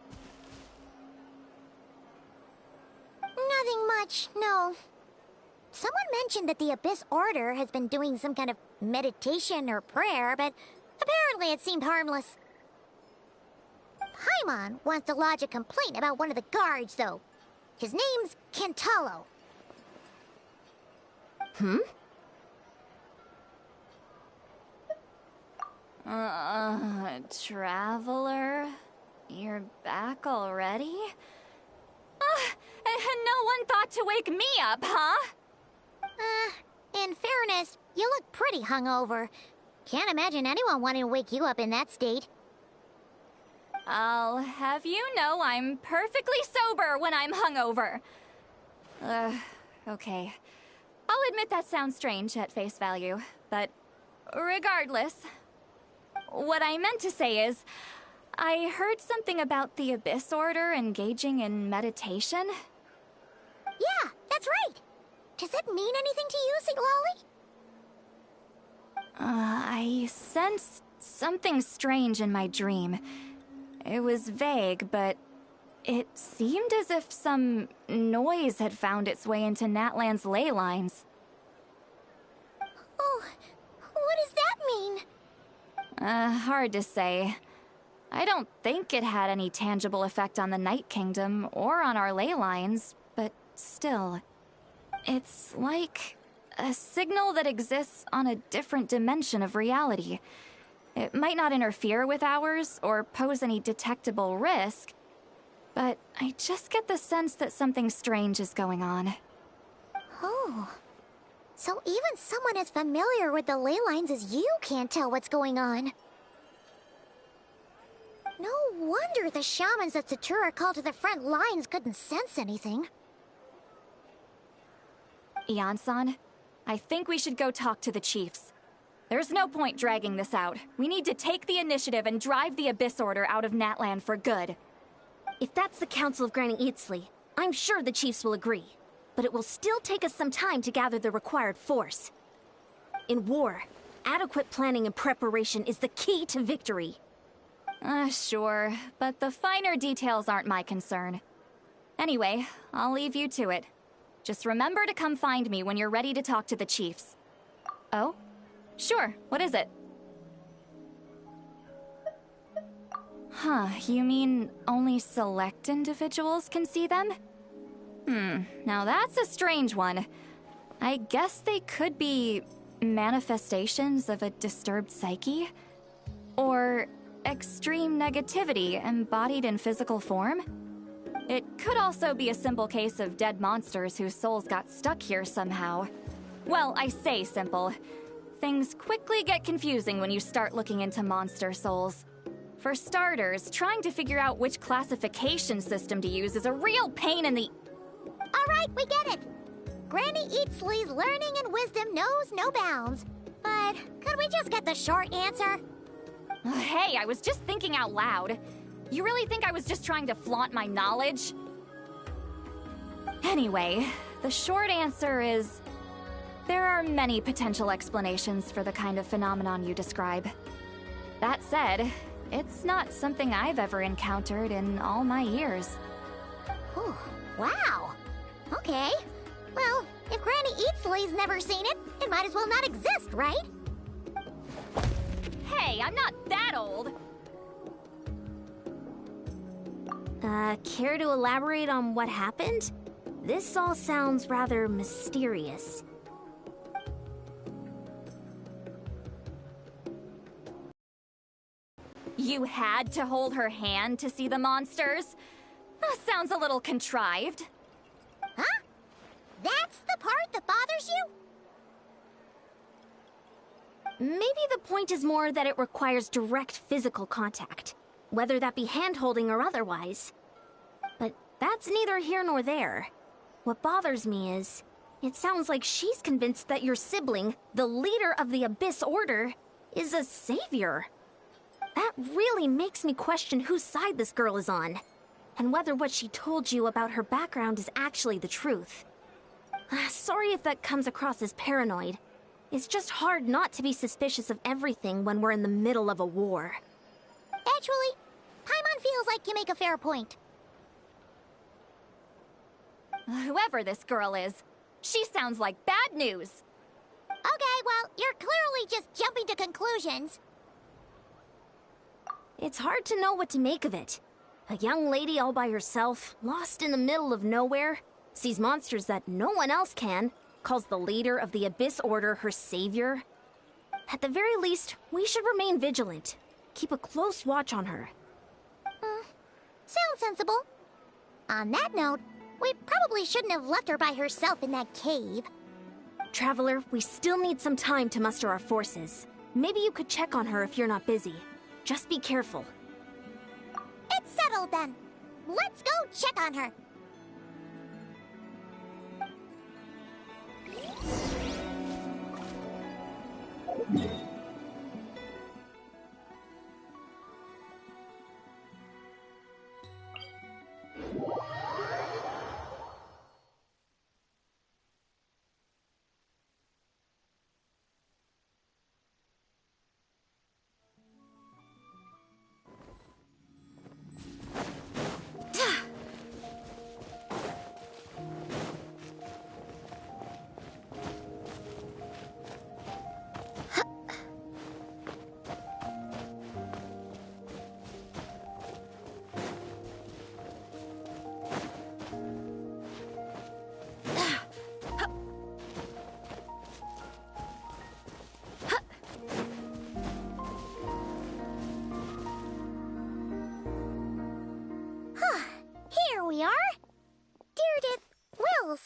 Speaker 2: Nothing much, no. Someone mentioned that the Abyss Order has been doing some kind of meditation or prayer, but apparently it seemed harmless. Paimon wants to lodge a complaint about one of the guards, though. His name's Kentalo.
Speaker 4: Traveler? You're back already? And no one thought to wake me up, huh?
Speaker 2: In fairness, you look pretty hungover. Can't imagine anyone wanting to wake you up in that state.
Speaker 4: I'll have you know I'm perfectly sober when I'm hungover. Okay. I'll admit that sounds strange at face value, but regardless, what I meant to say is, I heard something about the Abyss Order engaging in meditation.
Speaker 2: Yeah, that's right. Does that mean anything to you, Siglali?
Speaker 4: I sensed something strange in my dream. It was vague, but it seemed as if some noise had found its way into Natlan's ley lines.
Speaker 2: Oh, what does that mean?
Speaker 4: Hard to say. I don't think it had any tangible effect on the Night Kingdom or on our ley lines, but still. It's like a signal that exists on a different dimension of reality. It might not interfere with ours or pose any detectable risk, but I just get the sense that something strange is going on.
Speaker 2: Oh. So even someone as familiar with the ley lines as you can't tell what's going on. No wonder the shamans that Satura called to the front lines couldn't sense anything.
Speaker 4: Ian-san, I think we should go talk to the chiefs. There's no point dragging this out. We need to take the initiative and drive the Abyss Order out of Natlan for good.
Speaker 1: If that's the Council of Granny Eatsley, I'm sure the chiefs will agree. But it will still take us some time to gather the required force. In war, adequate planning and preparation is the key to victory.
Speaker 4: Sure, but the finer details aren't my concern. Anyway, I'll leave you to it. Just remember to come find me when you're ready to talk to the chiefs. Oh? Sure, what is it? Huh, you mean only select individuals can see them? Now that's a strange one. I guess they could be manifestations of a disturbed psyche? Or extreme negativity embodied in physical form? It could also be a simple case of dead monsters whose souls got stuck here somehow. Well, I say simple. Things quickly get confusing when you start looking into monster souls. For starters, trying to figure out which classification system to use is a real pain in the...
Speaker 2: Alright, we get it! Granny Eatsley's learning and wisdom knows no bounds. But could we just get the short answer?
Speaker 4: Hey, I was just thinking out loud. You really think I was just trying to flaunt my knowledge? Anyway, the short answer is... there are many potential explanations for the kind of phenomenon you describe. That said, it's not something I've ever encountered in all my years.
Speaker 2: Whew, wow! Okay. Well, if Granny Eatsley's never seen it, it might as well not exist, right?
Speaker 4: Hey, I'm not that old!
Speaker 1: Care to elaborate on what happened? This all sounds rather mysterious.
Speaker 4: You had to hold her hand to see the monsters? Sounds a little contrived.
Speaker 2: Huh? That's the part that bothers you?
Speaker 1: Maybe the point is more that it requires direct physical contact, whether that be hand-holding or otherwise. But that's neither here nor there. What bothers me is, it sounds like she's convinced that your sibling, the leader of the Abyss Order, is a savior. That really makes me question whose side this girl is on, and whether what she told you about her background is actually the truth. Sorry if that comes across as paranoid. It's just hard not to be suspicious of everything when we're in the middle of a war.
Speaker 2: Actually, Paimon feels like you make a fair point.
Speaker 4: Whoever this girl is, she sounds like bad news.
Speaker 2: Okay, well, you're clearly just jumping to conclusions.
Speaker 1: It's hard to know what to make of it. A young lady all by herself, lost in the middle of nowhere, sees monsters that no one else can, calls the leader of the Abyss Order her savior. At the very least, we should remain vigilant. Keep a close watch on her.
Speaker 2: Sounds sensible. On that note, we probably shouldn't have left her by herself in that cave.
Speaker 1: Traveler, we still need some time to muster our forces. Maybe you could check on her if you're not busy. Just be careful.
Speaker 2: It's settled then. Let's go check on her.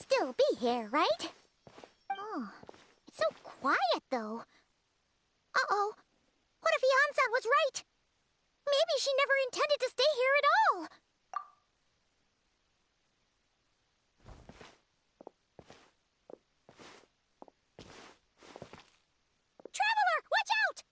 Speaker 2: still be here, right? Oh, it's so quiet, though. Uh-oh. What if Yan-san was right? Maybe she never intended to stay here at all. Traveler, watch out!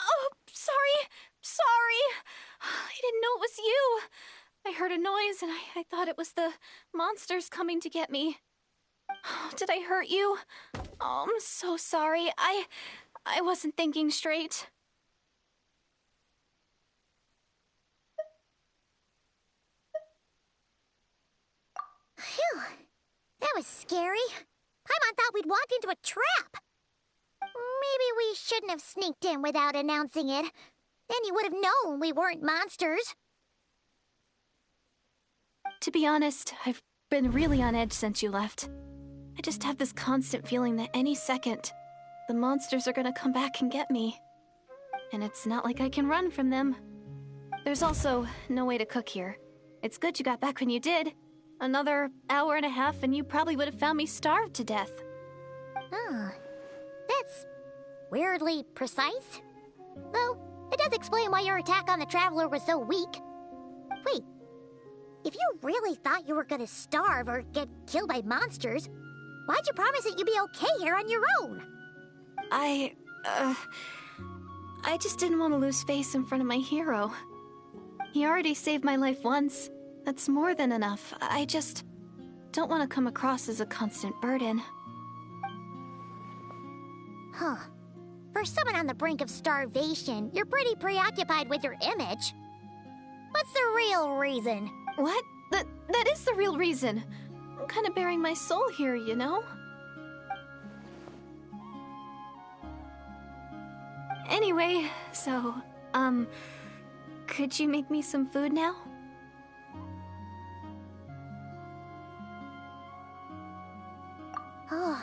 Speaker 4: Oh, sorry. I didn't know it was you. I heard a noise and I thought it was the monsters coming to get me. Did I hurt you? Oh, I'm so sorry. I wasn't thinking straight.
Speaker 2: Phew. That was scary. Paimon thought we'd walked into a trap. Maybe we shouldn't have sneaked in without announcing it. Then you would have known we weren't monsters.
Speaker 4: To be honest, I've been really on edge since you left. I just have this constant feeling that any second, the monsters are gonna come back and get me. And it's not like I can run from them. There's also no way to cook here. It's good you got back when you did. Another hour and a half and you probably would have found me starved to death.
Speaker 2: Oh, that's weirdly precise. Though, it does explain why your attack on the Traveler was so weak. Wait, if you really thought you were gonna starve or get killed by monsters, why'd you promise that you'd be okay here on your own?
Speaker 4: I just didn't want to lose face in front of my hero. He already saved my life once. That's more than enough. I just don't want to come across as a constant burden.
Speaker 2: Huh. For someone on the brink of starvation, you're pretty preoccupied with your image. What's the real reason?
Speaker 4: What? That is the real reason. I'm kind of bearing my soul here, you know? Anyway, so, could you make me some food now?
Speaker 2: Oh,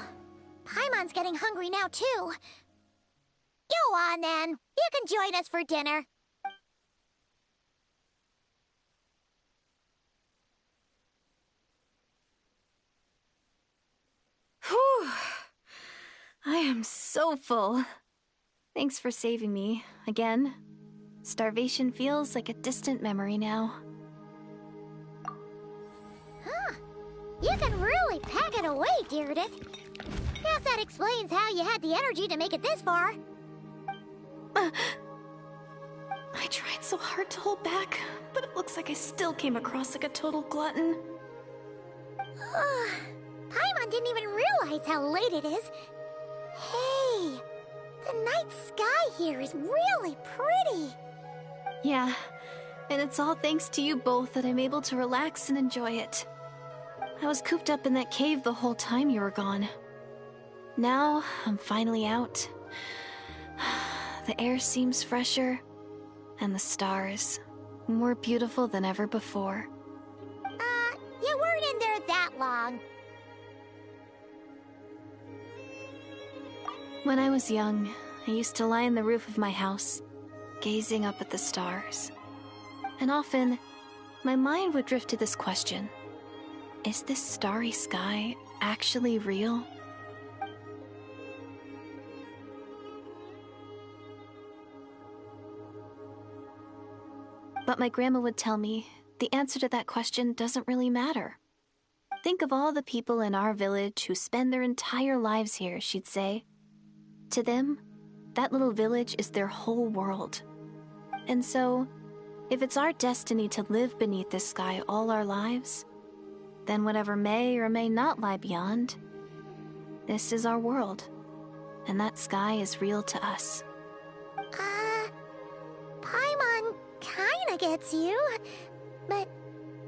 Speaker 2: Paimon's getting hungry now, too. Go on, then. You can join us for dinner.
Speaker 4: Whew. I am so full. Thanks for saving me, again. Starvation feels like a distant memory now.
Speaker 2: Huh. You can really pack it away, Deardith. Guess that explains how you had the energy to make it this far.
Speaker 4: I tried so hard to hold back, but it looks like I still came across like a total glutton.
Speaker 2: Paimon didn't even realize how late it is. Hey, the night sky here is really pretty.
Speaker 4: Yeah, and it's all thanks to you both that I'm able to relax and enjoy it. I was cooped up in that cave the whole time you were gone. Now, I'm finally out. The air seems fresher, and the stars more beautiful than ever before.
Speaker 2: You weren't in there that long.
Speaker 4: When I was young, I used to lie on the roof of my house, gazing up at the stars. And often, my mind would drift to this question. Is this starry sky actually real? But my grandma would tell me the answer to that question doesn't really matter. Think of all the people in our village who spend their entire lives here, she'd say. To them, that little village is their whole world. And so, if it's our destiny to live beneath this sky all our lives, then whatever may or may not lie beyond, this is our world, and that sky is real to us.
Speaker 2: Paimon kinda gets you, but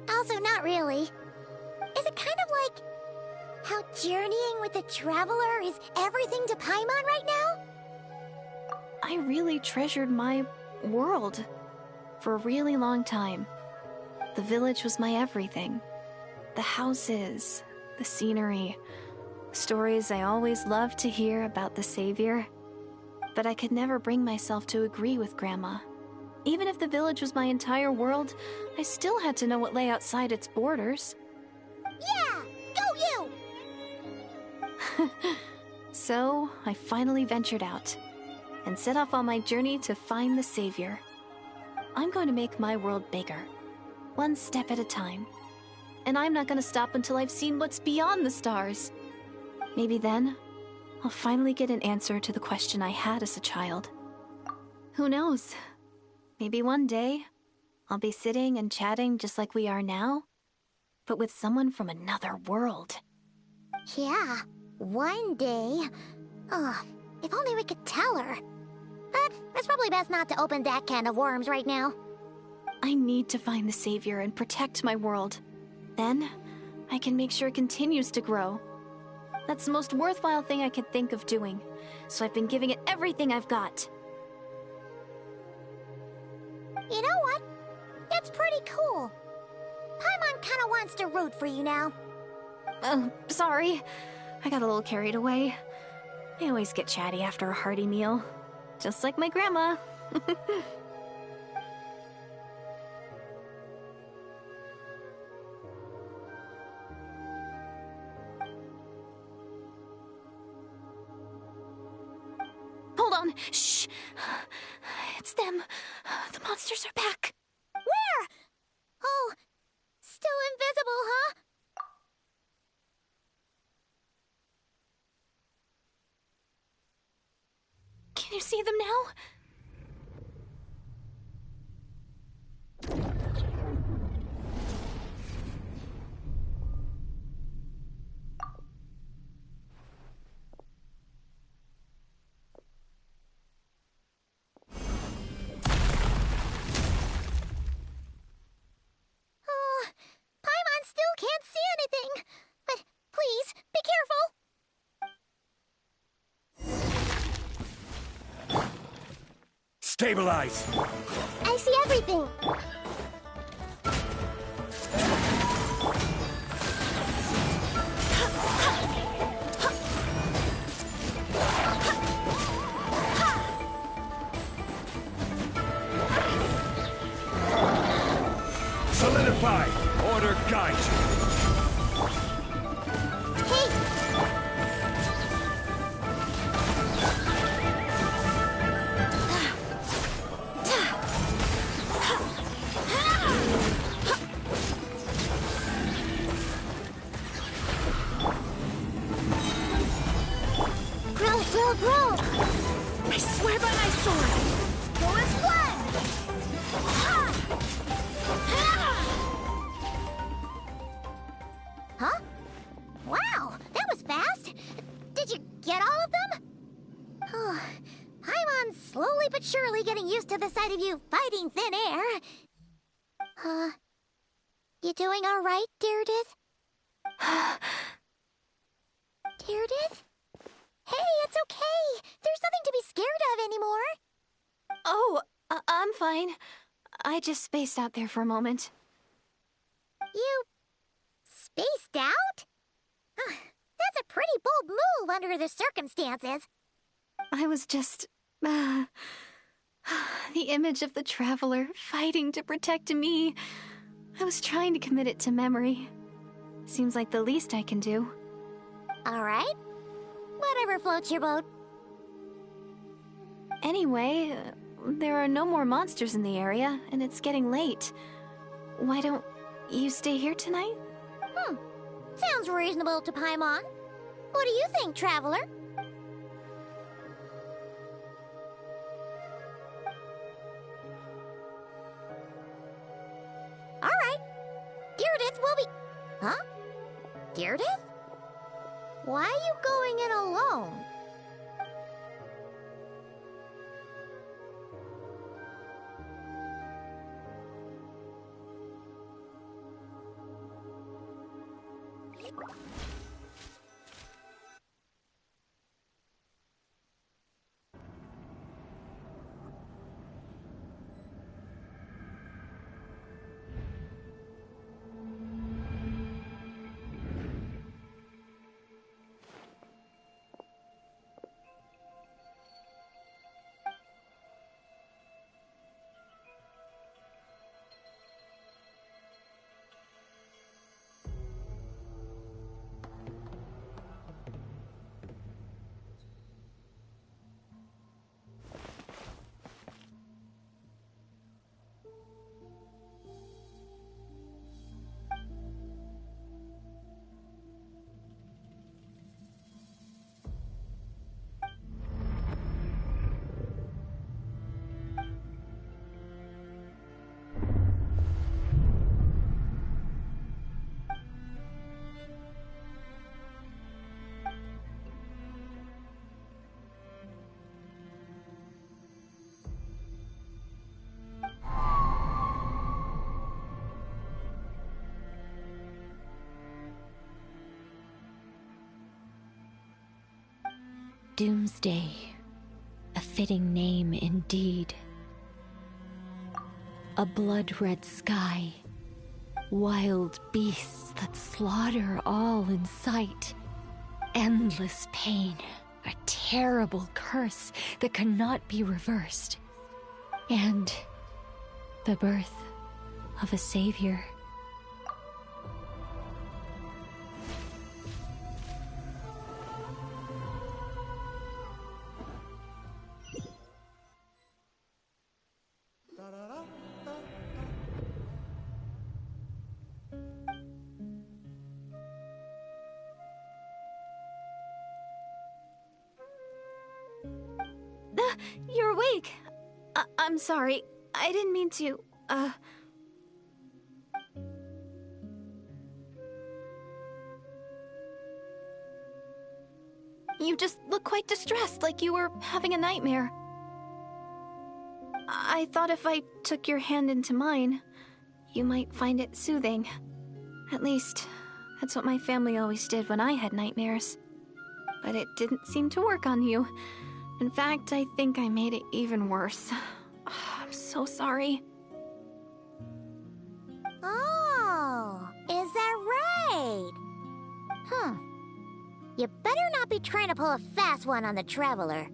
Speaker 2: also not really. Is it kind of like how journeying with the Traveler is everything to Paimon right now?
Speaker 4: I really treasured my world for a really long time. The village was my everything. The houses, the scenery, stories I always loved to hear about the Savior. But I could never bring myself to agree with Grandma. Even if the village was my entire world, I still had to know what lay outside its borders.
Speaker 2: Yeah! Go you!
Speaker 4: So, I finally ventured out, and set off on my journey to find the Savior. I'm going to make my world bigger, one step at a time. And I'm not going to stop until I've seen what's beyond the stars. Maybe then, I'll finally get an answer to the question I had as a child. Who knows? Maybe one day, I'll be sitting and chatting just like we are now, but with someone from another world.
Speaker 2: Yeah, one day. Oh, if only we could tell her. But it's probably best not to open that can of worms right now.
Speaker 4: I need to find the Savior and protect my world. Then, I can make sure it continues to grow. That's the most worthwhile thing I could think of doing, so I've been giving it everything I've got.
Speaker 2: You know what? It's pretty cool. Paimon kinda wants to root for you now.
Speaker 4: Sorry. I got a little carried away. I always get chatty after a hearty meal. Just like my grandma. Hold on. Shh. It's them. The monsters are back.
Speaker 2: Where? Oh, still invisible, huh?
Speaker 4: Can you see them now?
Speaker 2: Oh, Paimon still can't see anything. But please, be careful.
Speaker 5: Stabilize!
Speaker 2: I see everything.
Speaker 5: Solidify! Order guide you!
Speaker 2: Hey! Grill!
Speaker 3: I swear by my sword!
Speaker 2: Go and splat! Huh? Wow, that was fast! Did you get all of them? Oh, Paimon's slowly but surely getting used to the sight of you fighting thin air. You doing alright, Deirdith? Deirdith? Hey, it's okay! There's nothing to be scared of anymore!
Speaker 4: Oh, I'm fine. I just spaced out there for a moment.
Speaker 2: You... spaced out? That's a pretty bold move under the circumstances.
Speaker 4: I was just... the image of the Traveler fighting to protect me. I was trying to commit it to memory. Seems like the least I can do.
Speaker 2: Alright. Whatever floats your boat.
Speaker 4: Anyway, there are no more monsters in the area, and it's getting late. Why don't you stay here tonight?
Speaker 2: Sounds reasonable to Paimon. What do you think, Traveler? Alright. Deirdith will be... Huh? Deirdith? Why are you going in alone?
Speaker 8: Doomsday. A fitting name indeed. A blood-red sky. Wild beasts that slaughter all in sight. Endless pain. A terrible curse that cannot be reversed. And the birth of a savior.
Speaker 4: You're awake. I'm sorry. I didn't mean to, You just look quite distressed, like you were having a nightmare. I thought if I took your hand into mine, you might find it soothing. At least, that's what my family always did when I had nightmares. But it didn't seem to work on you. In fact, I think I made it even worse. I'm so sorry.
Speaker 2: Oh, is that right? You better not be trying to pull a fast one on the Traveler.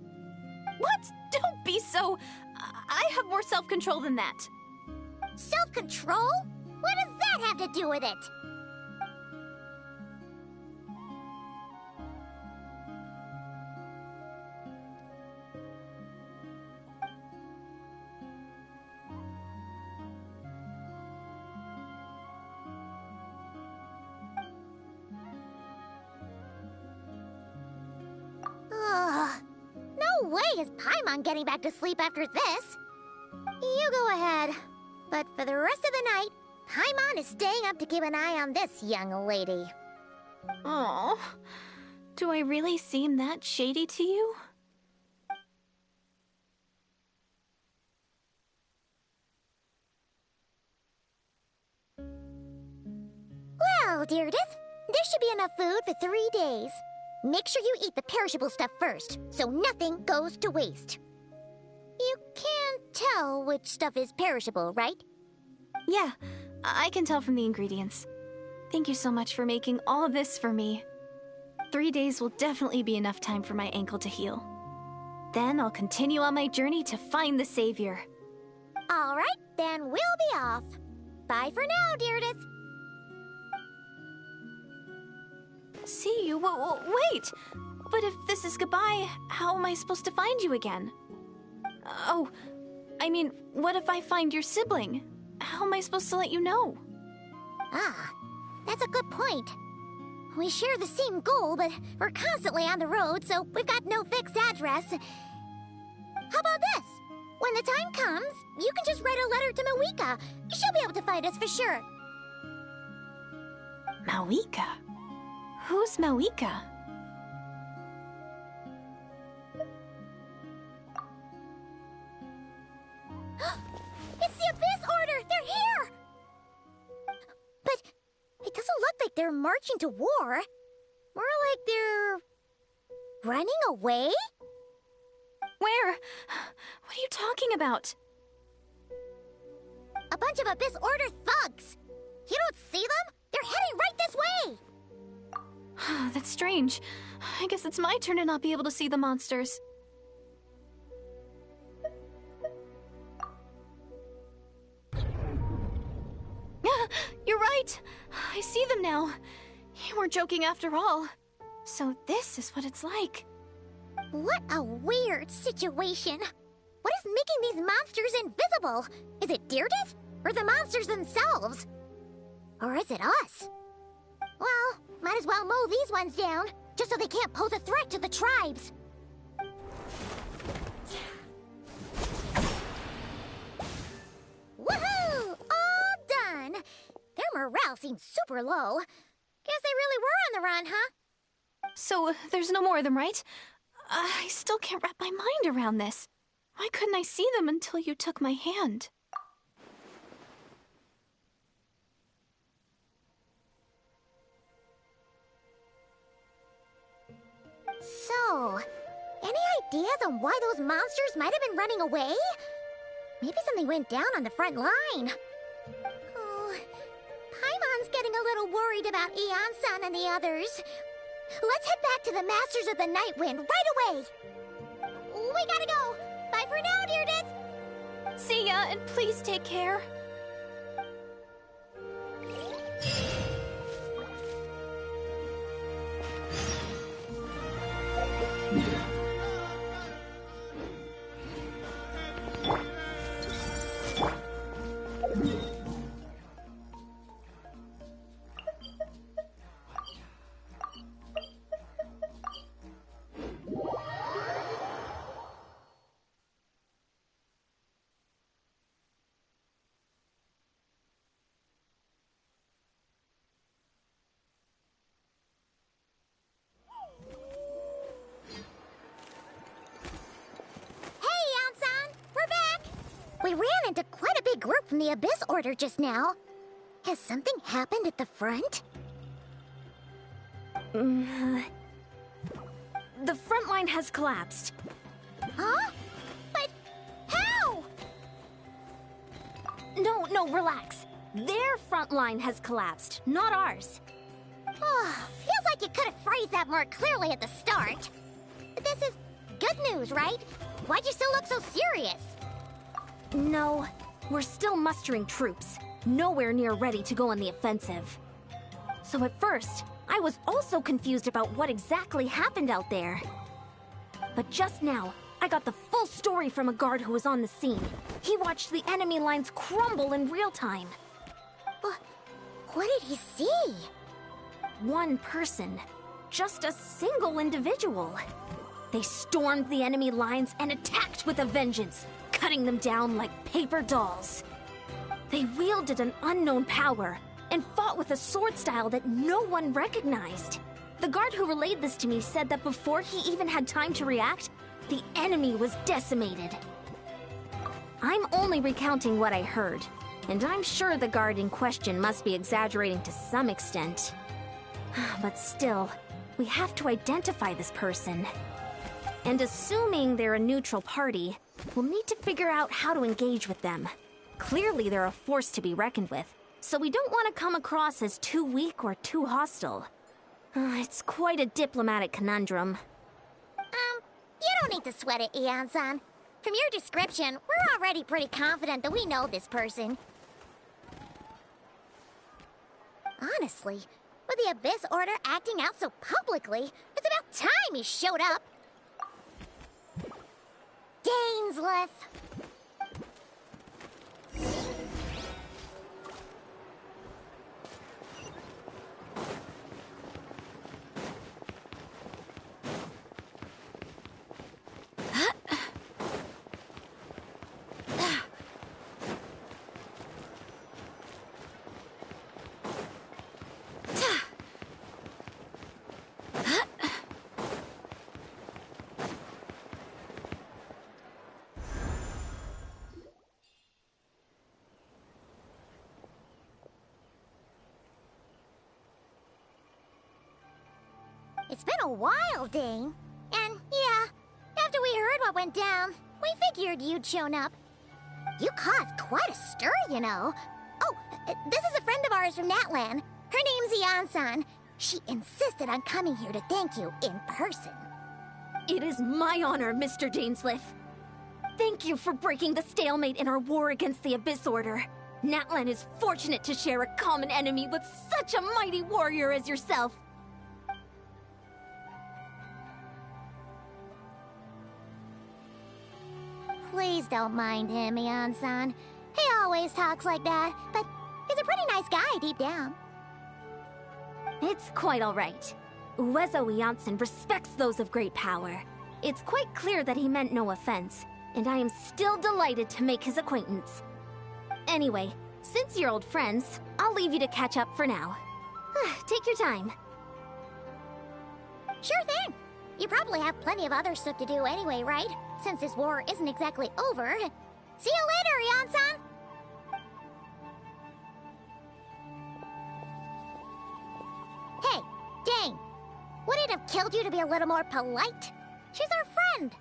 Speaker 4: What? Don't be so... I have more self-control than that.
Speaker 2: Self-control? What does that have to do with it? No way is Paimon getting back to sleep after this. You go ahead. But for the rest of the night, Paimon is staying up to keep an eye on this young lady.
Speaker 4: Oh, do I really seem that shady to you?
Speaker 2: Well, Deirdre, there should be enough food for 3 days. Make sure you eat the perishable stuff first, so nothing goes to waste. You can't tell which stuff is perishable, right?
Speaker 4: Yeah, I can tell from the ingredients. Thank you so much for making all of this for me. 3 days will definitely be enough time for my ankle to heal. Then I'll continue on my journey to find the Savior.
Speaker 2: All right, then we'll be off. Bye for now, Deirdre.
Speaker 4: See you? Wait! But if this is goodbye, how am I supposed to find you again? Oh, I mean, what if I find your sibling? How am I supposed to let you know?
Speaker 2: Ah, that's a good point. We share the same goal, but we're constantly on the road, so we've got no fixed address. How about this? When the time comes, you can just write a letter to Mawika. She'll be able to find us for sure.
Speaker 4: Mawika? Who's Mawika?
Speaker 2: It's the Abyss Order! They're here! But it doesn't look like they're marching to war. More like they're... running away?
Speaker 4: Where? What are you talking about?
Speaker 2: A bunch of Abyss Order thugs! You don't see them? They're heading right this way!
Speaker 4: That's strange. I guess it's my turn to not be able to see the monsters. You're right! I see them now. You weren't joking after all. So this is what it's like.
Speaker 2: What a weird situation. What is making these monsters invisible? Is it Deirdre? Or the monsters themselves? Or is it us? Well, might as well mow these ones down, just so they can't pose a threat to the tribes. Woohoo! All done! Their morale seems super low. Guess they really were on the run, huh?
Speaker 4: So, there's no more of them, right? I still can't wrap my mind around this. Why couldn't I see them until you took my hand?
Speaker 2: So, Any ideas on why those monsters might have been running away? Maybe something went down on the front line. Oh, Paimon's getting a little worried about Eon-san and the others. Let's head back to the Masters of the Night Wind right away. We gotta go. Bye for now, Deirdre.
Speaker 4: See ya, and please take care.
Speaker 2: We ran into quite a big group from the Abyss Order just now. Has something happened at the front?
Speaker 1: The front line has collapsed.
Speaker 2: Huh? But how?
Speaker 1: No, relax. Their front line has collapsed, not ours.
Speaker 2: Oh, feels like you could have phrased that more clearly at the start. But this is good news, right? Why'd you still look so serious?
Speaker 1: No, we're still mustering troops. Nowhere near ready to go on the offensive. So at first, I was also confused about what exactly happened out there. But just now, I got the full story from a guard who was on the scene. He watched the enemy lines crumble in real time.
Speaker 2: What did he see?
Speaker 1: One person. Just a single individual. They stormed the enemy lines and attacked with a vengeance, cutting them down like paper dolls. They wielded an unknown power and fought with a sword style that no one recognized. The guard who relayed this to me said that before he even had time to react, the enemy was decimated. I'm only recounting what I heard, and I'm sure the guard in question must be exaggerating to some extent. But still, we have to identify this person. And assuming they're a neutral party, we'll need to figure out how to engage with them. Clearly they're a force to be reckoned with, so we don't want to come across as too weak or too hostile. It's quite a diplomatic conundrum.
Speaker 2: You don't need to sweat it, Eon-san. From your description, we're already pretty confident that we know this person. Honestly, with the Abyss Order acting out so publicly, it's about time he showed up. Gainsleif! It's been a while, Dane. And yeah, after we heard what went down, we figured you'd shown up. You caused quite a stir, you know. Oh, this is a friend of ours from Natlan. Her name's Eon-san. She insisted on coming here to thank you in person.
Speaker 1: It is my honor, Mr. Gainsleif. Thank you for breaking the stalemate in our war against the Abyss Order. Natlan is fortunate to share a common enemy with such a mighty warrior as yourself.
Speaker 2: Please don't mind him, Eon-san. He always talks like that, but he's a pretty nice guy deep down.
Speaker 1: It's quite all right. Uezo Eonson respects those of great power. It's quite clear that he meant no offense, and I am still delighted to make his acquaintance. Anyway, since you're old friends, I'll leave you to catch up for now. Take your time.
Speaker 2: Sure thing. You probably have plenty of other stuff to do anyway, right? Since this war isn't exactly over. See you later, Eon-san! Hey, Dane. Would it have killed you to be a little more polite? She's our friend.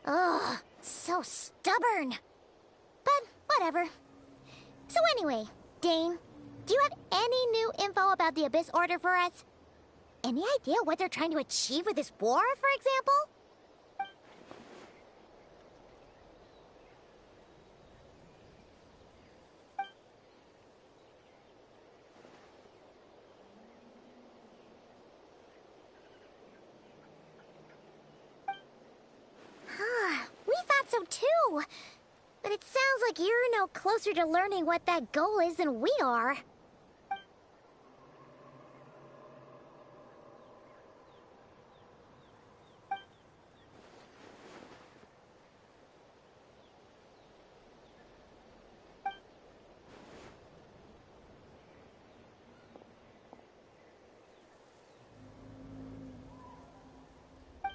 Speaker 2: Ugh, so stubborn. But whatever. So anyway, Dane, do you have any new info about the Abyss Order for us? Any idea what they're trying to achieve with this war, for example? We thought so too. But it sounds like you're no closer to learning what that goal is than we are.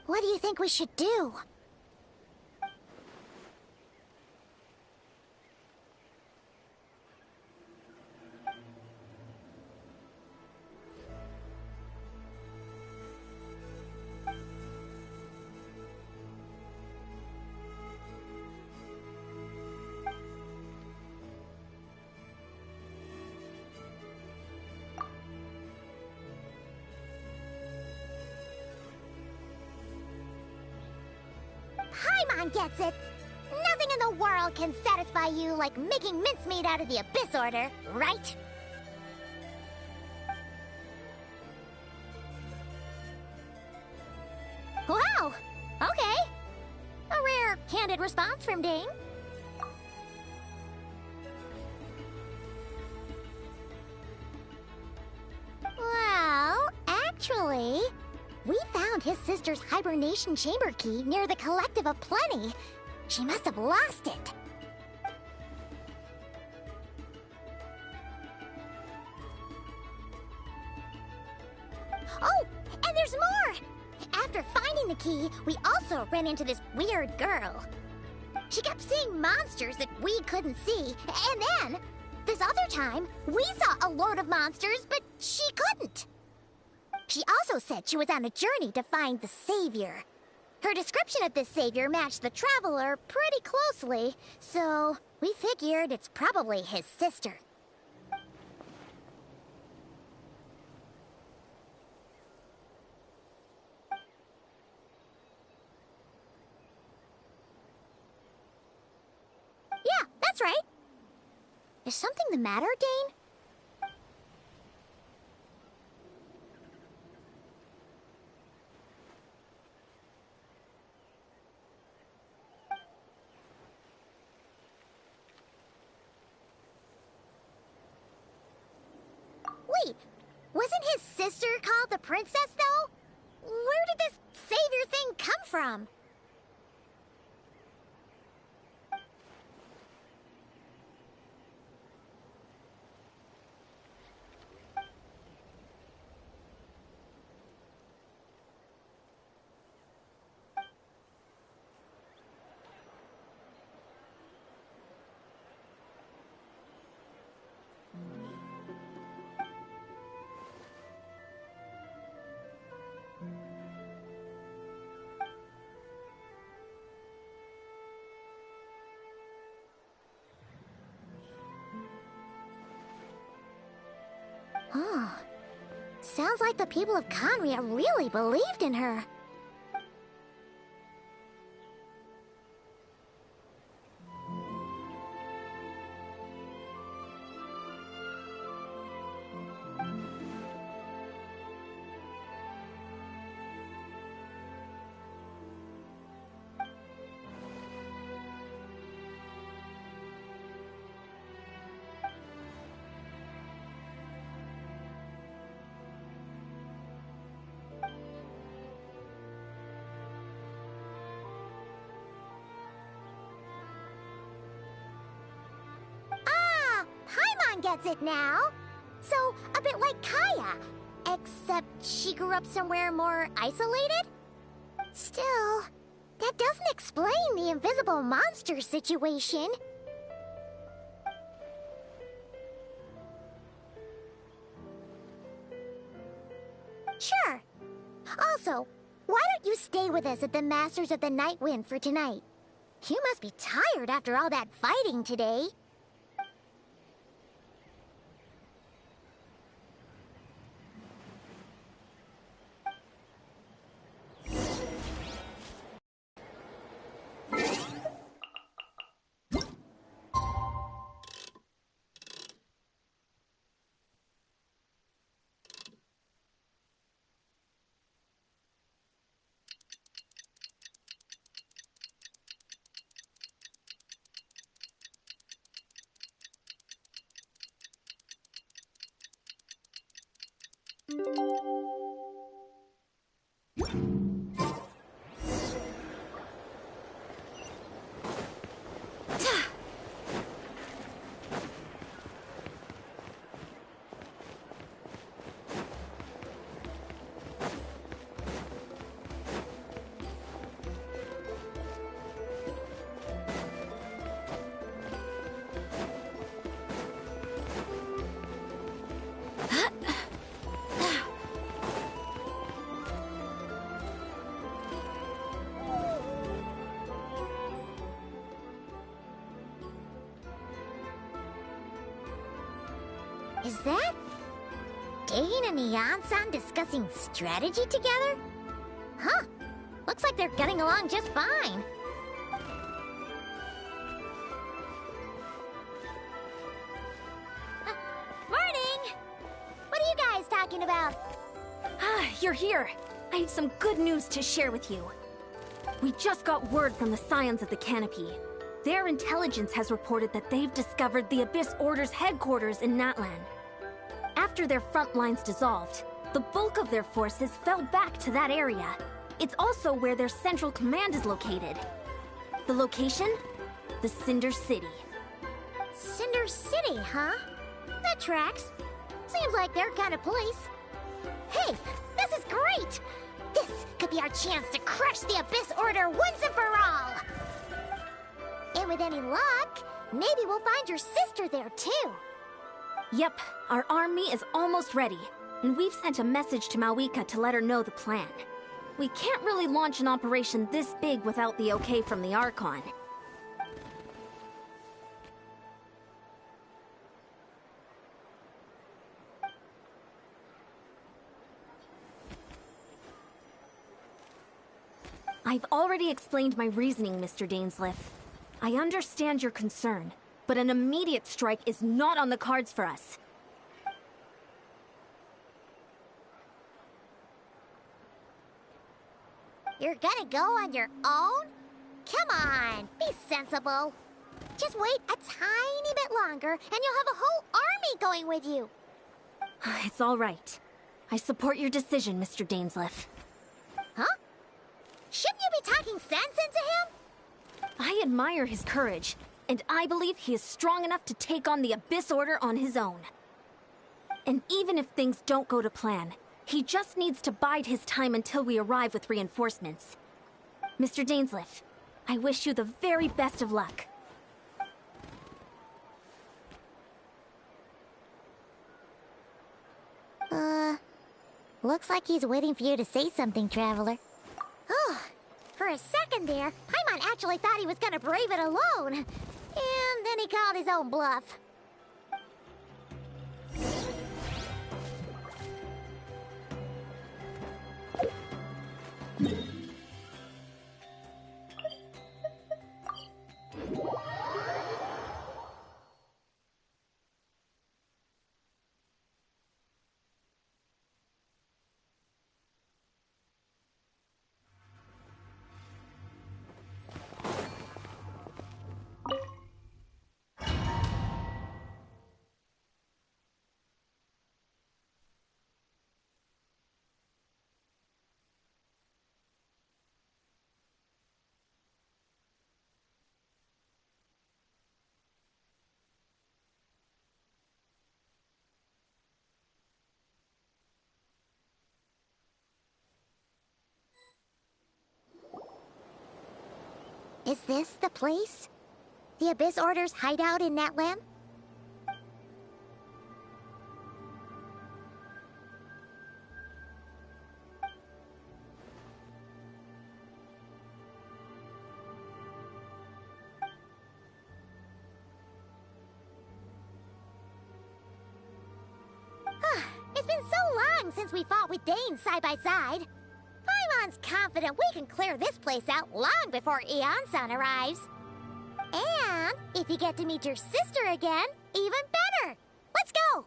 Speaker 2: What do you think we should do? Paimon gets it. Nothing in the world can satisfy you like making mincemeat out of the Abyss Order, right? Wow, okay. A rare, candid response from Dane. Well, actually, we found his sister's hibernation chamber key near the Collective of Plenty. She must have lost it. Oh, and there's more! After finding the key, we also ran into this weird girl. She kept seeing monsters that we couldn't see, and then, this other time, we saw a load of monsters, but she couldn't. She also said she was on a journey to find the Savior. Her description of this Savior matched the Traveler pretty closely, so we figured it's probably his sister. Yeah, that's right. Is something the matter, Dane? Wait, wasn't his sister called the Princess, though? Where did this Savior thing come from? Oh, sounds like the people of Conria really believed in her. Paimon gets it now. So, a bit like Kaya, except she grew up somewhere more isolated? Still, that doesn't explain the invisible monster situation. Sure. Also, why don't you stay with us at the Masters of the Night Wind for tonight? You must be tired after all that fighting today. Is that Dane and Neon-san discussing strategy together? Huh. Looks like they're getting along just fine. Morning! What are you guys talking about?
Speaker 1: You're here. I have some good news to share with you. We just got word from the Scions of the Canopy. Their intelligence has reported that they've discovered the Abyss Order's headquarters in Natlan. After their front lines dissolved, the bulk of their forces fell back to that area. It's also where their central command is located. The location? The Cinder City.
Speaker 2: Cinder City, huh? That tracks. Seems like their kind of place. Hey, this is great! This could be our chance to crush the Abyss Order once and for all! And with any luck, maybe we'll find your sister there too.
Speaker 1: Yep, our army is almost ready, and we've sent a message to Mawika to let her know the plan. We can't really launch an operation this big without the okay from the Archon. I've already explained my reasoning, Mr. Dainsleif. I understand your concern, but an immediate strike is not on the cards for us.
Speaker 2: You're gonna go on your own? Come on, be sensible. Just wait a tiny bit longer, and you'll have a whole army going with you.
Speaker 1: It's all right. I support your decision, Mr. Dainsleif.
Speaker 2: Huh? Shouldn't you be talking sense into him?
Speaker 1: I admire his courage, and I believe he is strong enough to take on the Abyss Order on his own. And even if things don't go to plan, he just needs to bide his time until we arrive with reinforcements. Mr. Dainsleif, I wish you the very best of luck.
Speaker 2: Looks like he's waiting for you to say something, Traveler. Oh, for a second there, Paimon actually thought he was gonna brave it alone. And then he called his own bluff. Is this the place? The Abyss Order's hideout in Natlam? It's been so long since we fought with Dane side by side. Paimon's confident we can clear this place out long before Eon-san arrives. And if you get to meet your sister again, even better. Let's go!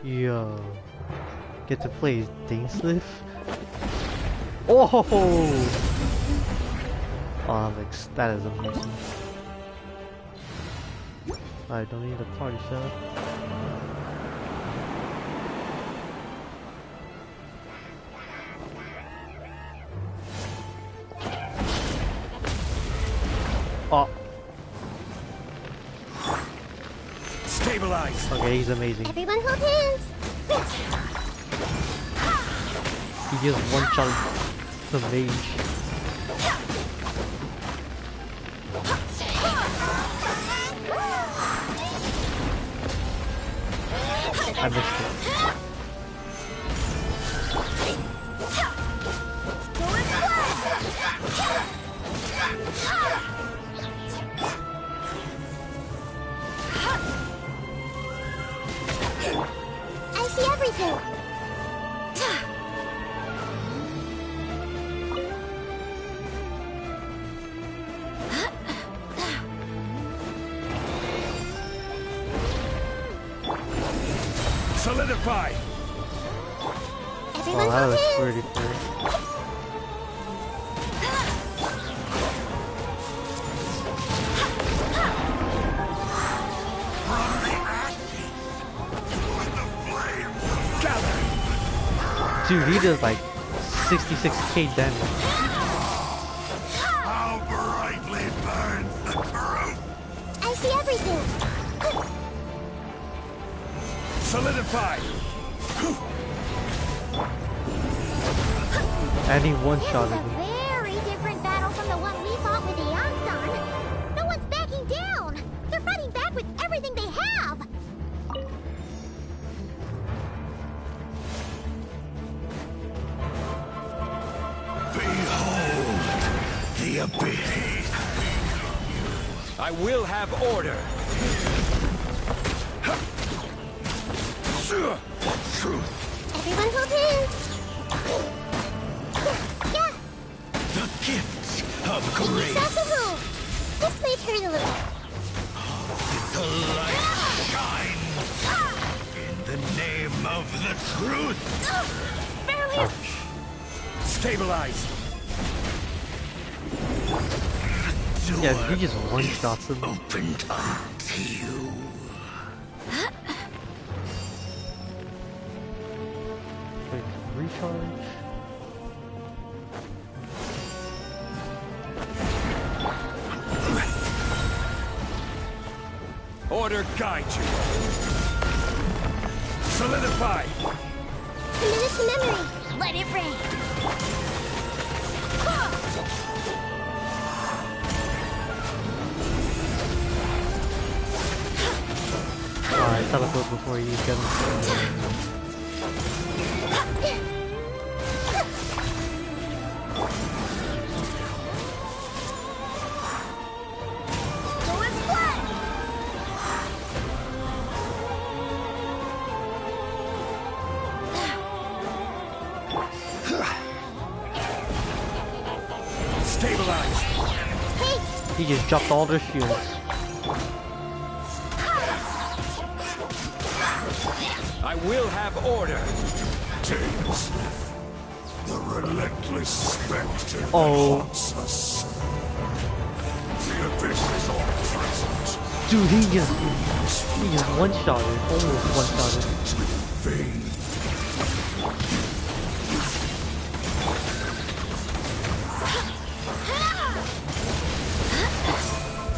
Speaker 9: Yo, get to play Dainsliff? Oh! Alex, that is amazing. I don't need a party shot. Oh.
Speaker 5: Stabilize.
Speaker 9: Okay, he's amazing.
Speaker 2: Everyone hold hands.
Speaker 9: He just one-shot the mage. I missed it.
Speaker 2: I see everything.
Speaker 5: Solidify.
Speaker 2: Everyone
Speaker 9: Oh, that
Speaker 2: hold
Speaker 9: was
Speaker 2: hands.
Speaker 9: pretty cool. Dude, he does like 66k damage.
Speaker 5: How brightly burns the truth.
Speaker 2: I see everything.
Speaker 5: Solidify.
Speaker 9: And he
Speaker 2: This is
Speaker 9: one-shotted
Speaker 2: a
Speaker 9: me.
Speaker 2: very different battle from the one we fought with Eon-san. No one's backing down. They're fighting back with everything they have.
Speaker 5: Behold the abyss. I will have order.
Speaker 2: Everyone hold hands. Yeah,
Speaker 5: The gift of grace.
Speaker 2: Sasahu. This may hurt a little.
Speaker 5: The light shines in the name of the truth.
Speaker 2: Barely.
Speaker 5: Stabilize.
Speaker 9: Yeah, he just one-shots him.
Speaker 5: Opened unto you.
Speaker 9: Wait, recharge?
Speaker 5: Order guide you. Solidify.
Speaker 2: Commit to memory. Let it rain.
Speaker 9: Alright, teleport before you get him.
Speaker 2: Go and splat.
Speaker 5: Stabilize.
Speaker 2: Hey,
Speaker 9: He just dropped all their shields.
Speaker 5: I will have order. The relentless spectre
Speaker 9: Oh.
Speaker 5: haunts us. The abyss is all present.
Speaker 9: Dude, he just one-shotted, almost one-shotted.
Speaker 5: Vain.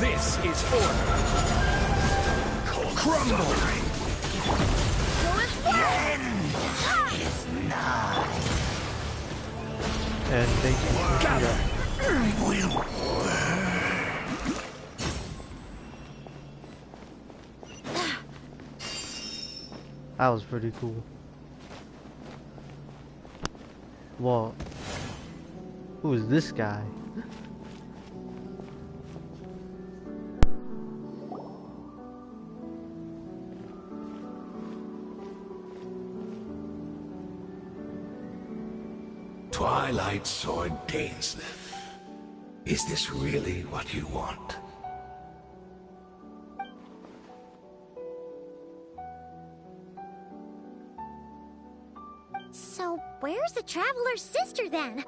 Speaker 5: This is order. Crumble.
Speaker 2: go and splat.
Speaker 9: And thank you for that. That was pretty cool. Well, who is this guy?
Speaker 5: Twilight Sword Dainsleif. Is this really what you want?
Speaker 2: So, where's the Traveler's sister then?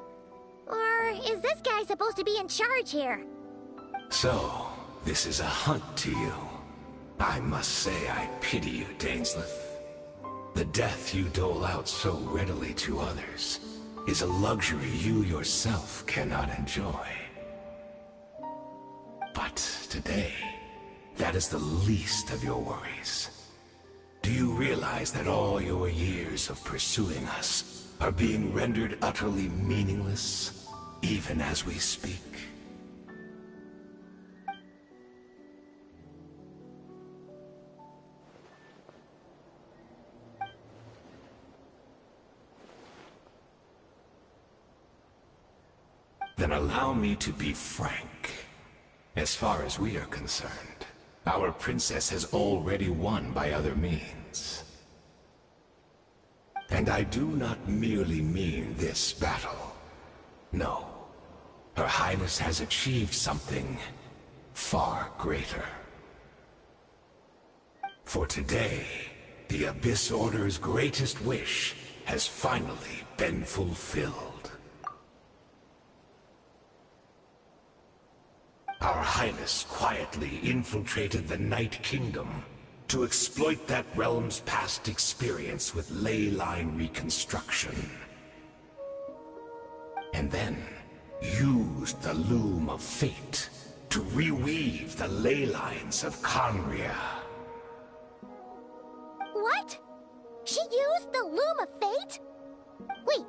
Speaker 2: Or is this guy supposed to be in charge here?
Speaker 5: So, this is a hunt to you. I must say I pity you, Dainsleif. The death you dole out so readily to others is a luxury you yourself cannot enjoy. But today, that is the least of your worries. Do you realize that all your years of pursuing us are being rendered utterly meaningless, even as we speak? Then allow me to be frank. As far as we are concerned, our princess has already won by other means. And I do not merely mean this battle. No. Her Highness has achieved something far greater. For today, the Abyss Order's greatest wish has finally been fulfilled. Our Highness quietly infiltrated the Night Kingdom to exploit that realm's past experience with ley line reconstruction. And then used the Loom of Fate to reweave the ley lines of Conria.
Speaker 2: What? She used the Loom of Fate? Wait,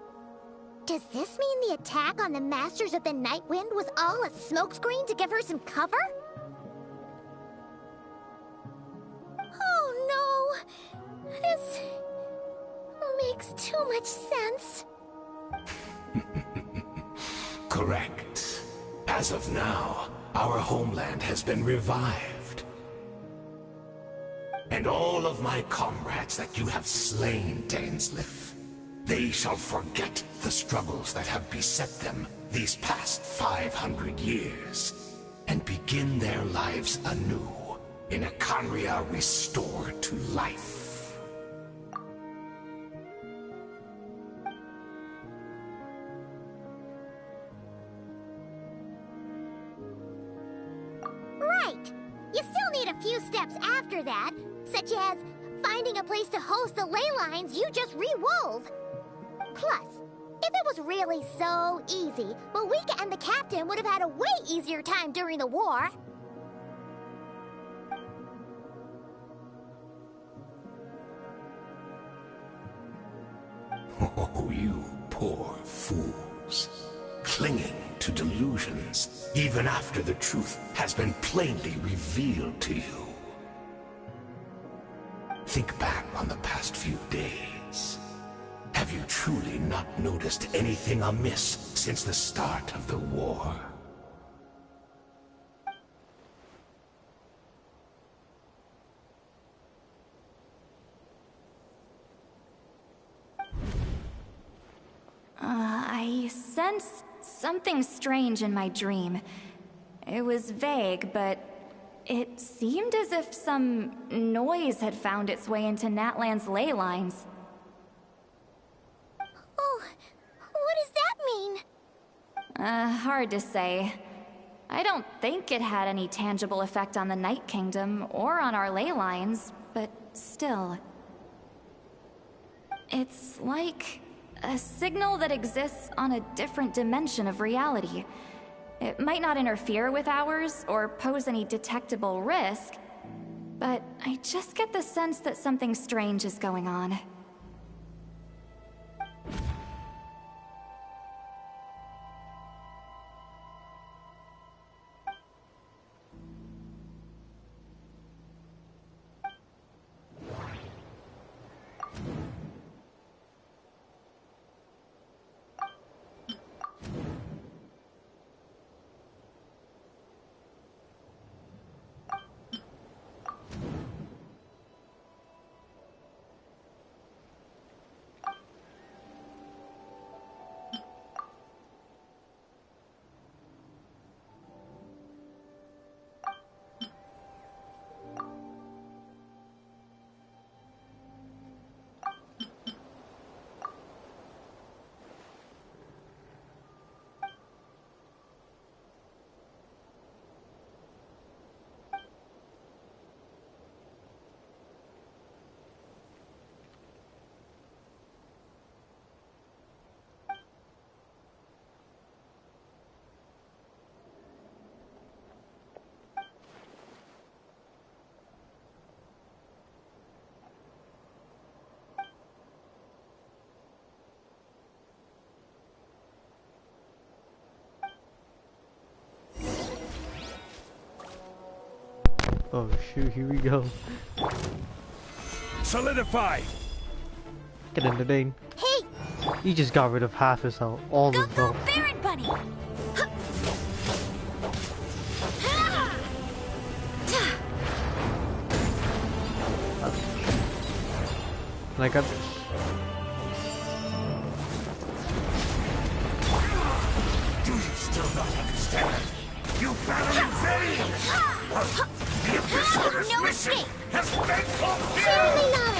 Speaker 2: does this mean the attack on the Masters of the Night Wind was all a smokescreen to give her some cover? Oh no! This makes too much sense.
Speaker 5: Correct. As of now, our homeland has been revived. And all of my comrades that you have slain, Dainsleif, they shall forget the struggles that have beset them these past 500 years, and begin their lives anew in a Conria restored to life.
Speaker 2: Right! You still need a few steps after that, such as finding a place to host the ley lines you just re-wove. Plus, if it was really so easy, Malika and the captain would have had a way easier time during the war.
Speaker 5: Oh, you poor fools. Clinging to delusions, even after the truth has been plainly revealed to you. Think back on the past few days. Have you truly not noticed anything amiss since the start of the war?
Speaker 4: I sensed something strange in my dream. It was vague, but it seemed as if some noise had found its way into Natlan's ley lines.
Speaker 2: Oh, what does that mean?
Speaker 4: Hard to say. I don't think it had any tangible effect on the Night Kingdom or on our ley lines, but still. It's like a signal that exists on a different dimension of reality. It might not interfere with ours or pose any detectable risk, but I just get the sense that something strange is going on.
Speaker 9: Oh shoot, here we go.
Speaker 5: Solidify!
Speaker 9: Get in the lane.
Speaker 2: Hey,
Speaker 9: He just got rid of half his health, all
Speaker 2: go
Speaker 9: his health.
Speaker 2: Baron Bunny!
Speaker 9: And I got this.
Speaker 5: Do you still not understand? You battle in vain! The Abyss Order's
Speaker 2: No
Speaker 5: mission
Speaker 2: escape.
Speaker 5: has been fulfilled!
Speaker 2: Surely not!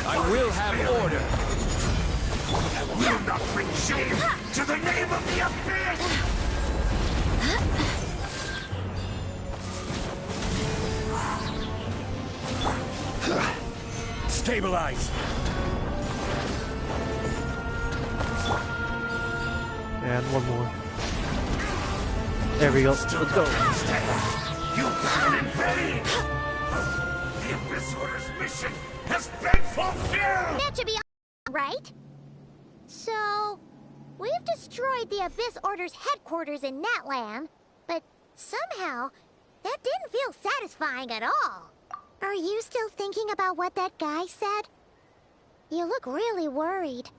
Speaker 5: I will have order! I will not bring shame to the name of the Abyss! Stabilize!
Speaker 9: And one more. There we go. Let's go.
Speaker 5: You battled in vain! The Abyss Order's mission has been fulfilled!
Speaker 2: That should be right? So, we've destroyed the Abyss Order's headquarters in Natlan, but somehow, that didn't feel satisfying at all. Are you still thinking about what that guy said? You look really worried.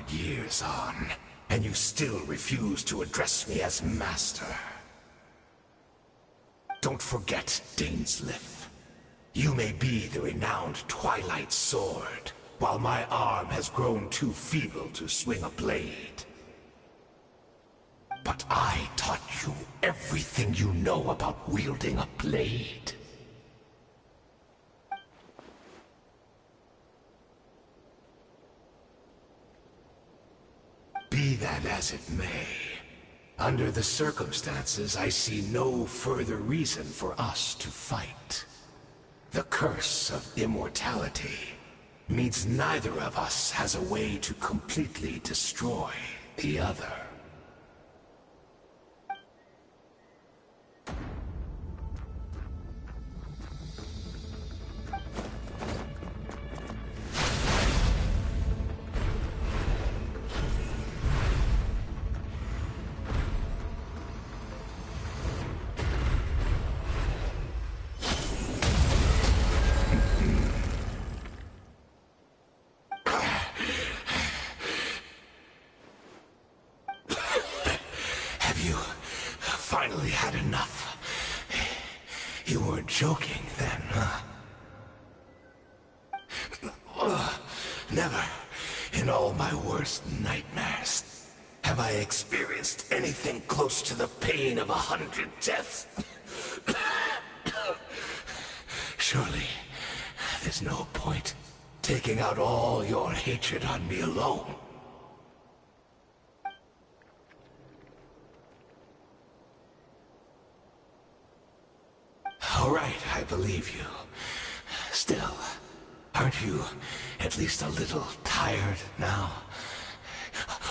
Speaker 5: Years on, and you still refuse to address me as master. Don't forget, Dainsleif. You may be the renowned Twilight Sword, while my arm has grown too feeble to swing a blade. But I taught you everything you know about wielding a blade. Be that as it may, under the circumstances, I see no further reason for us to fight. The curse of immortality means neither of us has a way to completely destroy the other. Finally had enough. You weren't joking then, huh? Never, in all my worst nightmares, have I experienced anything close to the pain of 100 deaths. Surely, there's no point taking out all your hatred on me alone. All right, I believe you. Still, aren't you at least a little tired now?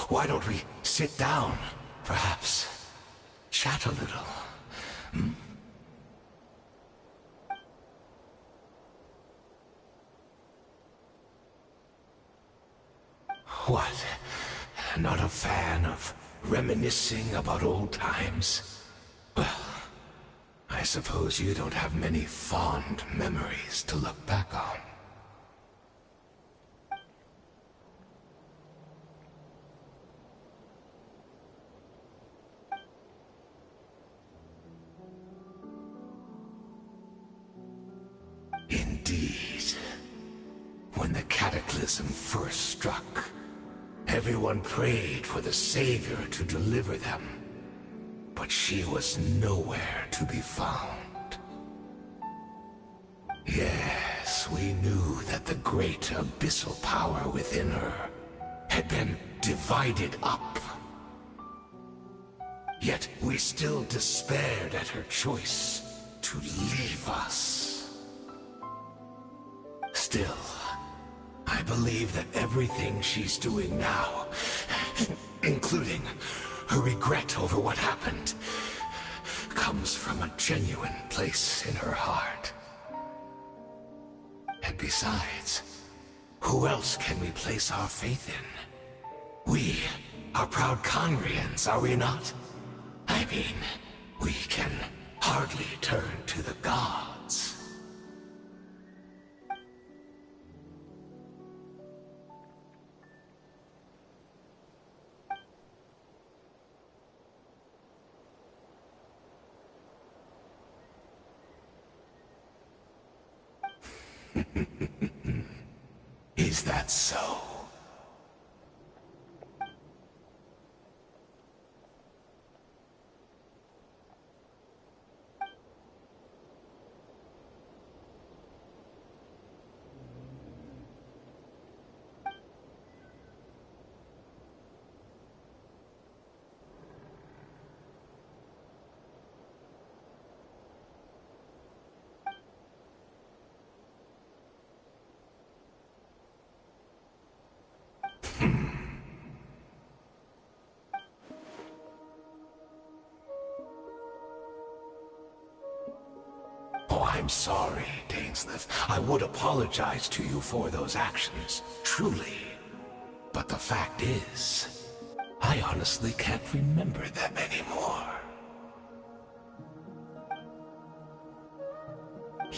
Speaker 5: Why don't we sit down, perhaps? Chat a little. Hmm? What? Not a fan of reminiscing about old times? Well, I suppose you don't have many fond memories to look back on. When the cataclysm first struck, everyone prayed for the Savior to deliver them. But she was nowhere to be found. Yes, we knew that the great abyssal power within her had been divided up. Yet we still despaired at her choice to leave us. Still, I believe that everything she's doing now, including her regret over what happened, comes from a genuine place in her heart. And besides, who else can we place our faith in? We are proud Conrians, are we not? I mean, we can hardly turn to the gods. Is that so? I'm sorry, Dainsleif. I would apologize to you for those actions, truly. But the fact is, I honestly can't remember them anymore.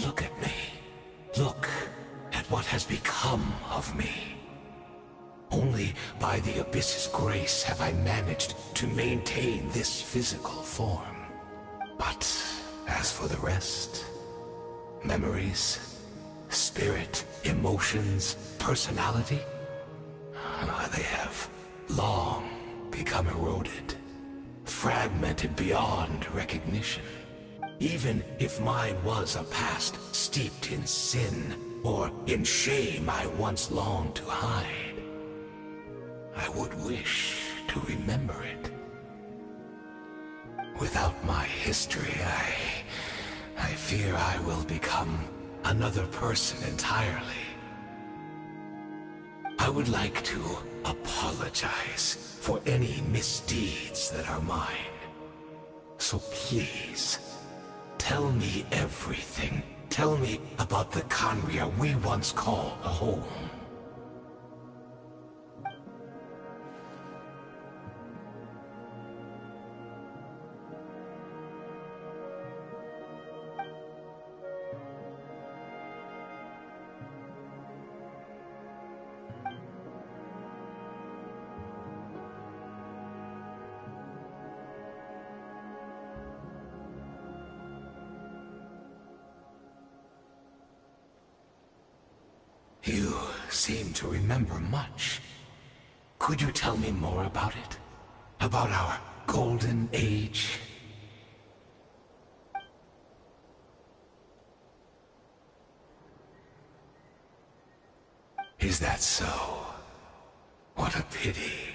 Speaker 5: Look at me. Look at what has become of me. Only by the Abyss's grace have I managed to maintain this physical form. But as for the rest, memories, spirit, emotions, personality, they have long become eroded, fragmented beyond recognition. Even if mine was a past steeped in sin or in shame I once longed to hide, I would wish to remember it. Without my history, I fear I will become another person entirely. I would like to apologize for any misdeeds that are mine. So please, tell me everything. Tell me about the Khaenri'ah we once called home. You seem to remember much. Could you tell me more about it? About our golden age? Is that so? What a pity.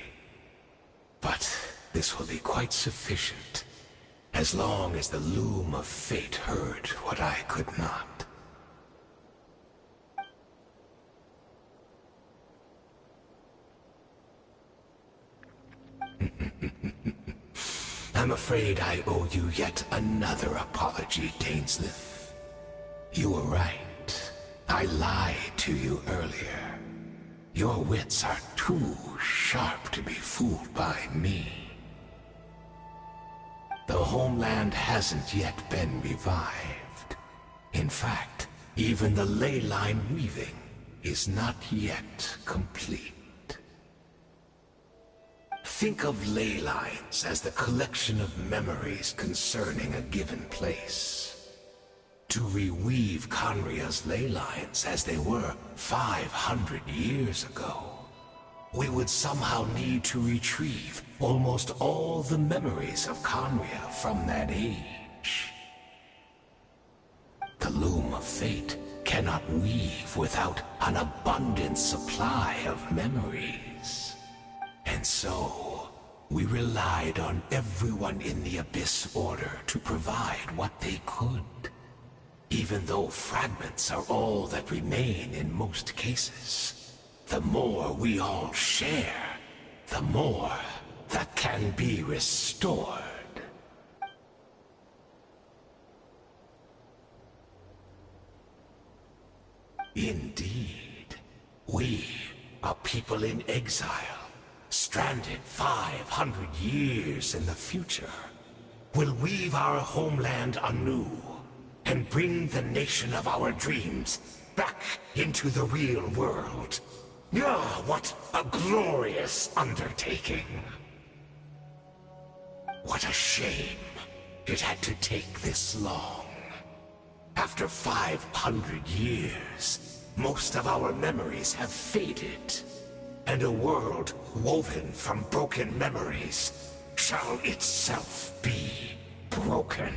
Speaker 5: But this will be quite sufficient, as long as the loom of fate heard what I could not. I'm afraid I owe you yet another apology, Dainsleif. You were right. I lied to you earlier. Your wits are too sharp to be fooled by me. The homeland hasn't yet been revived. In fact, even the ley line weaving is not yet complete. Think of ley lines as the collection of memories concerning a given place. to reweave Conria's ley lines as they were 500 years ago, we would somehow need to retrieve almost all the memories of Conria from that age. The loom of fate cannot weave without an abundant supply of memories. And so, we relied on everyone in the Abyss Order to provide what they could. Even though fragments are all that remain in most cases, the more we all share, the more that can be restored. Indeed, we, a people in exile, stranded 500 years in the future, will weave our homeland anew and bring the nation of our dreams back into the real world. Ah, what a glorious undertaking! What a shame it had to take this long. After 500 years, most of our memories have faded, and a world woven from broken memories shall itself be broken.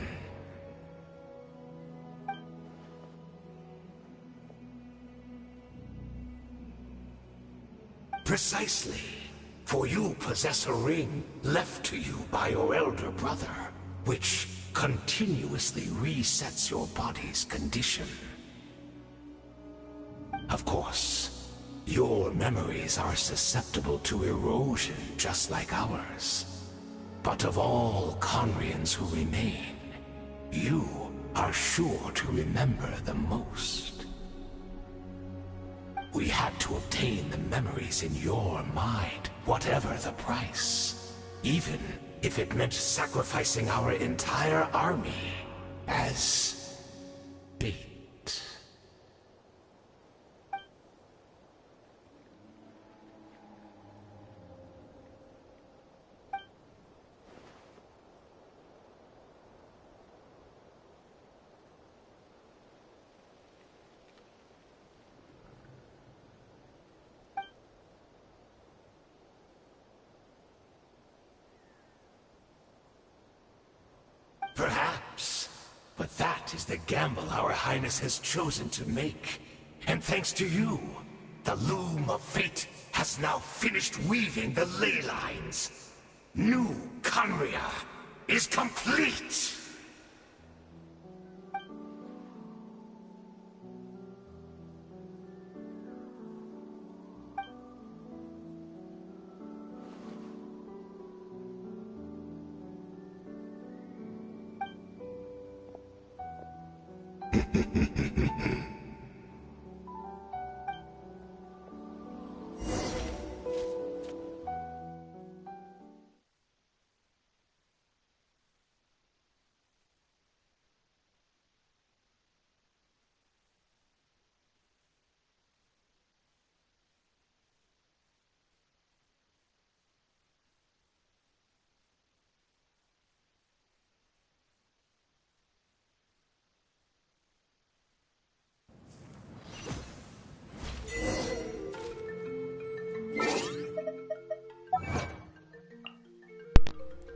Speaker 5: Precisely, for you possess a ring left to you by your elder brother, which continuously resets your body's condition. Of course, your memories are susceptible to erosion just like ours. But of all Conrians who remain, you are sure to remember the most. We had to obtain the memories in your mind, whatever the price. Even if it meant sacrificing our entire army as bait. Perhaps, but that is the gamble our Highness has chosen to make. And thanks to you, the loom of fate has now finished weaving the ley lines. New Conria is complete!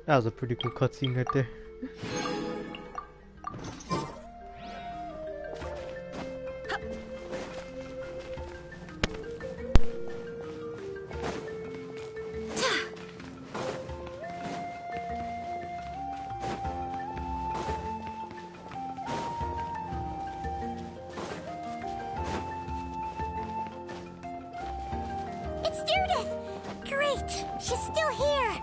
Speaker 9: That was a pretty cool cutscene right there.
Speaker 2: It's Judith! Great! She's still here!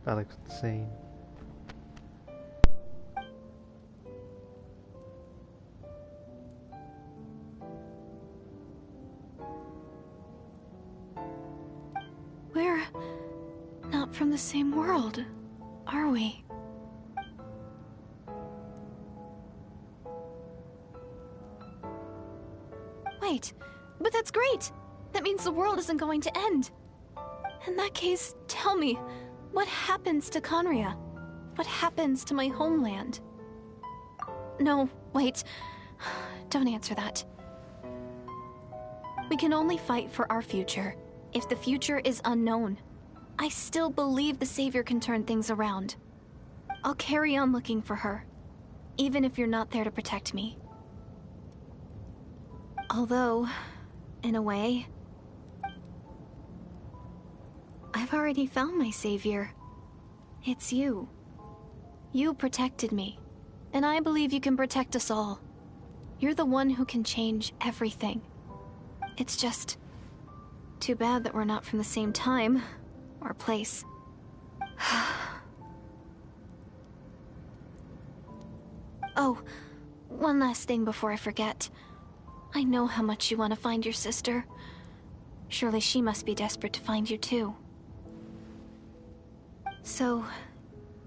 Speaker 9: That looks insane.
Speaker 8: We're not from the same world, are we? Wait, but that's great! That means the world isn't going to end. In that case, tell me, what happens to Conria? What happens to my homeland? No, wait. Don't answer that. We can only fight for our future. If the future is unknown, I still believe the Savior can turn things around. I'll carry on looking for her, even if you're not there to protect me. Although, in a way, I've already found my savior. It's you. You protected me, and I believe you can protect us all. You're the one who can change everything. It's just too bad that we're not from the same time or place. Oh, one last thing before I forget. I know how much you want to find your sister. Surely she must be desperate to find you too. So,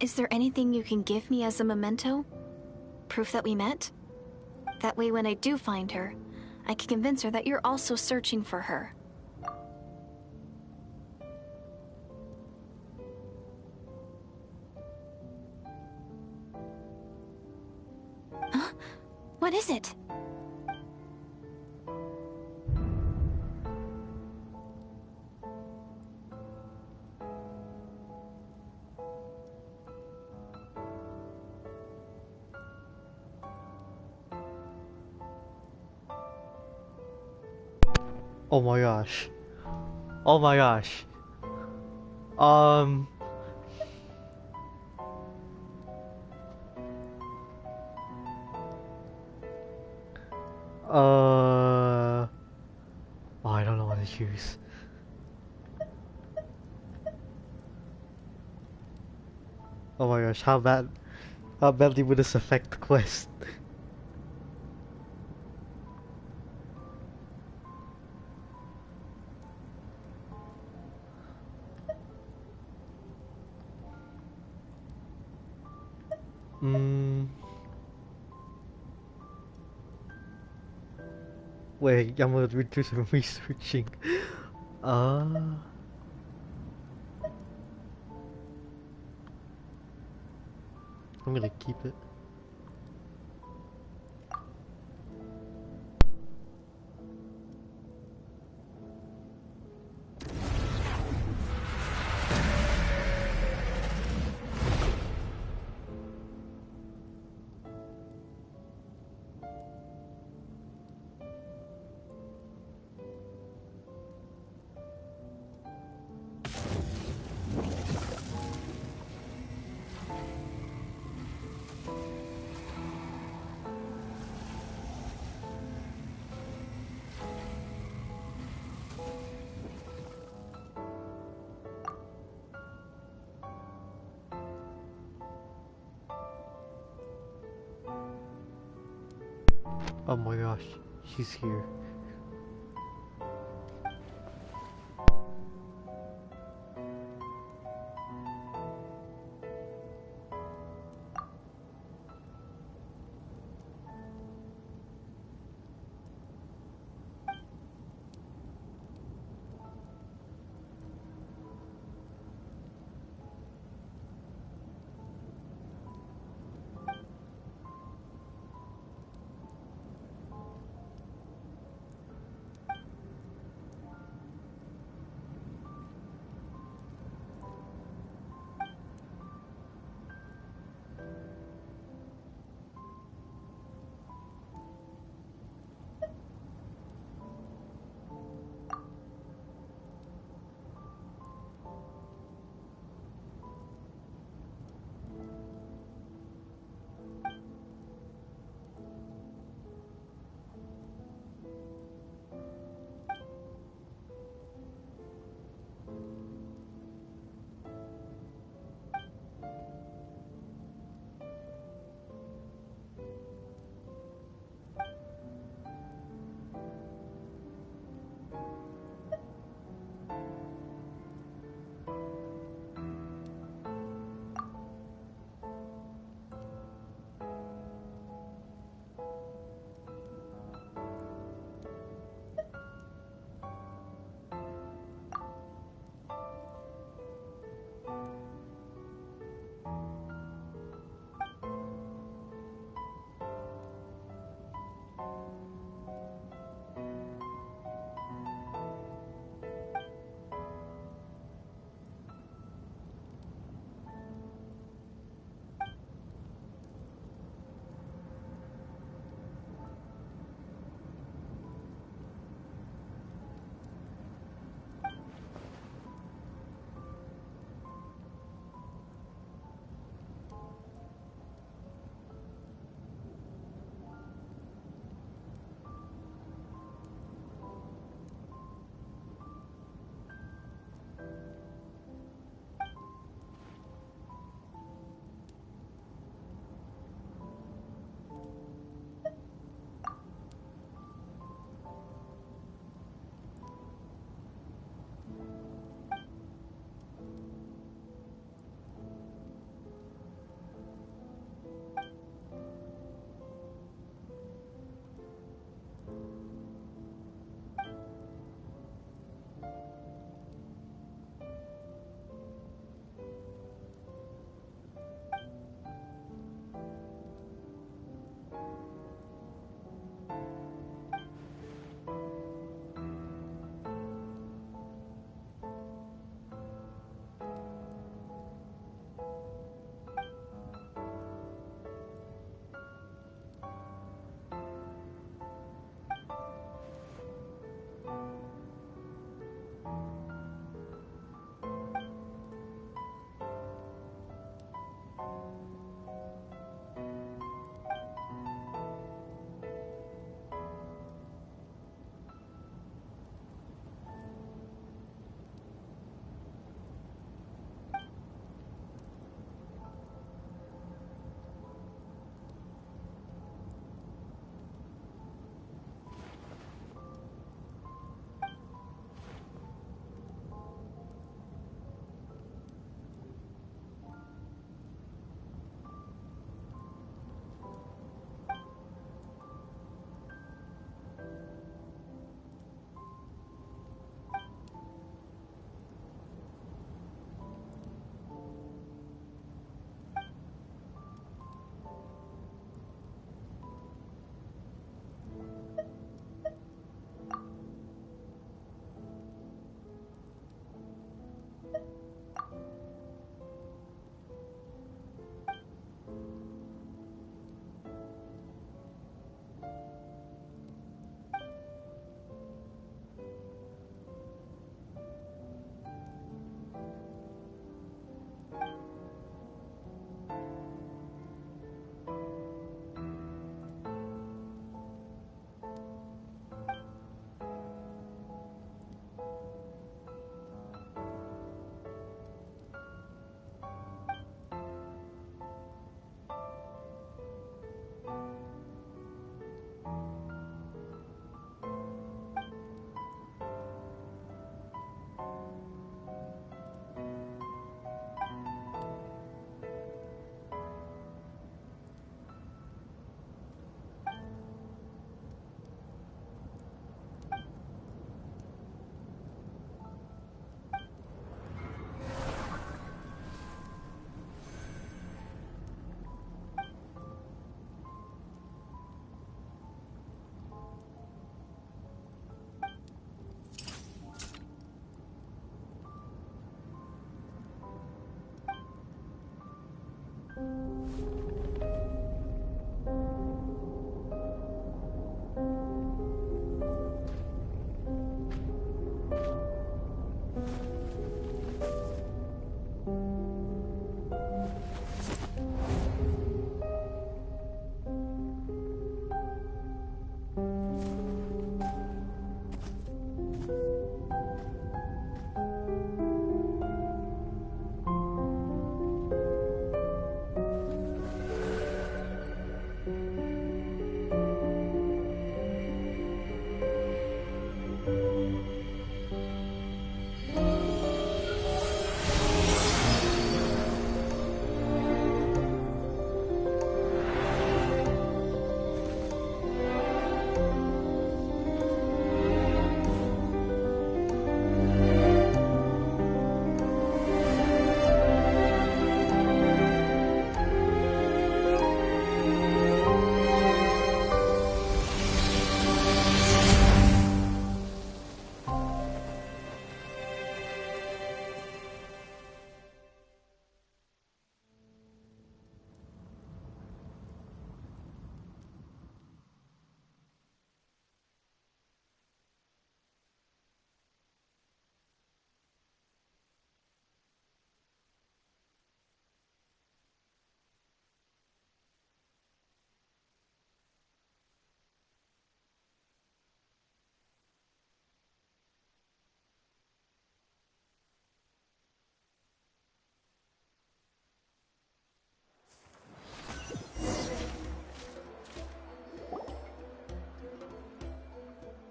Speaker 8: is there anything you can give me as a memento? Proof that we met? That way when I do find her, I can convince her that you're also searching for her. Huh? What is it?
Speaker 9: Oh my gosh. Oh my gosh. Um. Oh, I don't know what to choose. Oh my gosh, how badly would this affect the quest? Wait, I'm gonna do some researching. I'm gonna keep it. Oh my gosh, she's here.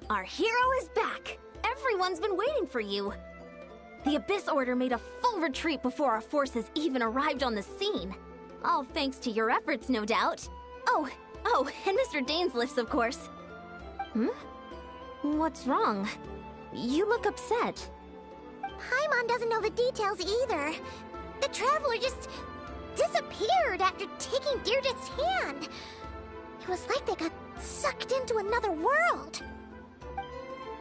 Speaker 1: Our hero is back! Everyone's been waiting for you! The Abyss Order made a full retreat before our forces even arrived on the scene. All thanks to your efforts, no doubt. Oh, and Mr. Dainsliff's, of course. What's wrong? You look upset.
Speaker 2: Paimon doesn't know the details either. The Traveler just disappeared after taking Deirdre's hand. It was like they got sucked into another world.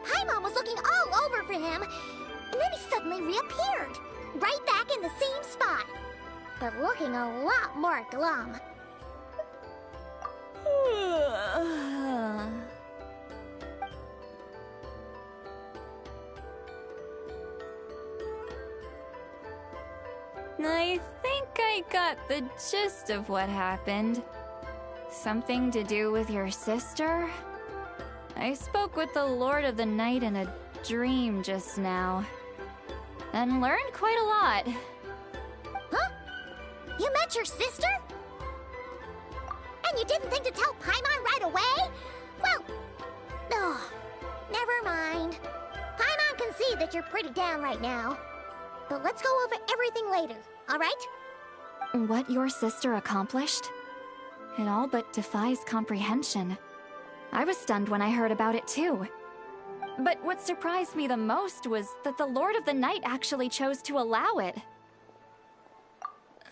Speaker 2: Paimon was looking all over for him, and then he suddenly reappeared, right back in the same spot, but looking a lot more glum.
Speaker 4: I think I got the gist of what happened. Something to do with your sister? I spoke with the Lord of the Night in a dream just now, and learned quite a lot.
Speaker 2: Huh? You met your sister? And you didn't think to tell Paimon right away? Well, never mind. Paimon can see that you're pretty down right now. But let's go over everything later, alright?
Speaker 4: What your sister accomplished? It all but defies comprehension. I was stunned when I heard about it too. But what surprised me the most was that the Lord of the Night actually chose to allow it.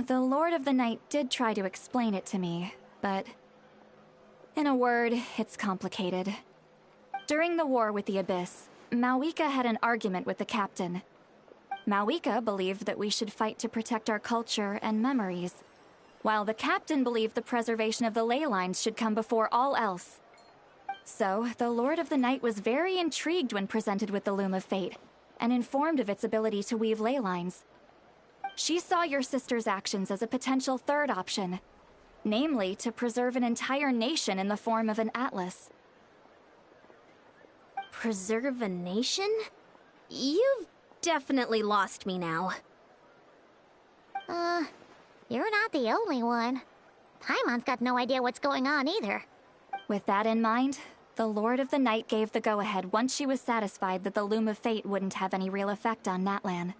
Speaker 4: The Lord of the Night did try to explain it to me, but in a word, it's complicated. During the war with the Abyss, Malwika had an argument with the captain. Malwika believed that we should fight to protect our culture and memories, while the captain believed the preservation of the ley lines should come before all else. So, the Lord of the Night was very intrigued when presented with the Loom of Fate, and informed of its ability to weave ley lines. She saw your sister's actions as a potential third option, namely to preserve an entire nation in the form of an atlas.
Speaker 1: Preserve a nation? You've definitely lost me now.
Speaker 2: You're not the only one. Paimon's got no idea what's going on either.
Speaker 4: With that in mind, the Lord of the Night gave the go-ahead once she was satisfied that the Loom of Fate wouldn't have any real effect on Natlan.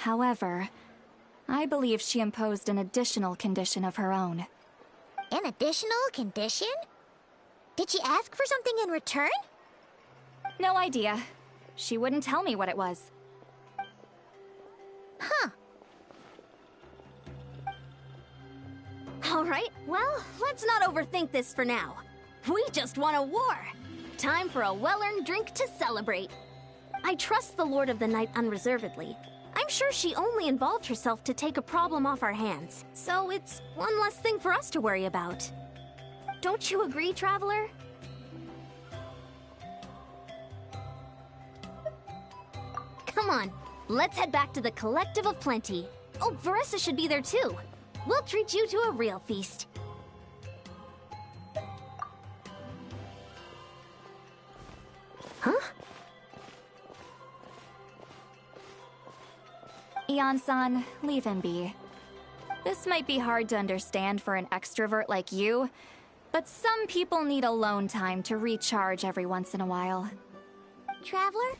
Speaker 4: However, I believe she imposed an additional condition of her own.
Speaker 2: An additional condition? Did she ask for something in return?
Speaker 4: No idea. She wouldn't tell me what it was.
Speaker 2: Huh.
Speaker 1: Alright, well, let's not overthink this for now. We just won a war! Time for a well-earned drink to celebrate. I trust the Lord of the Night unreservedly. I'm sure she only involved herself to take a problem off our hands, so it's one less thing for us to worry about. Don't you agree, Traveler? Come on, let's head back to the Collective of Plenty. Oh, Veressa should be there too. We'll treat you to a real feast. Huh?
Speaker 4: Ion-san, leave him be. This might be hard to understand for an extrovert like you, but some people need alone time to recharge every once in a while.
Speaker 2: Traveler?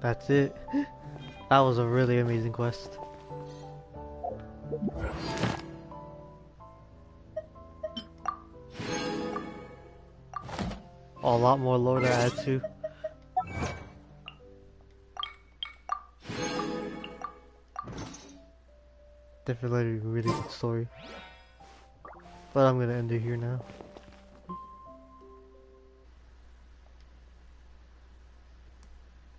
Speaker 9: That's it. That was a really amazing quest. A lot more lore to add to. Definitely a really good story. But I'm gonna end it here now.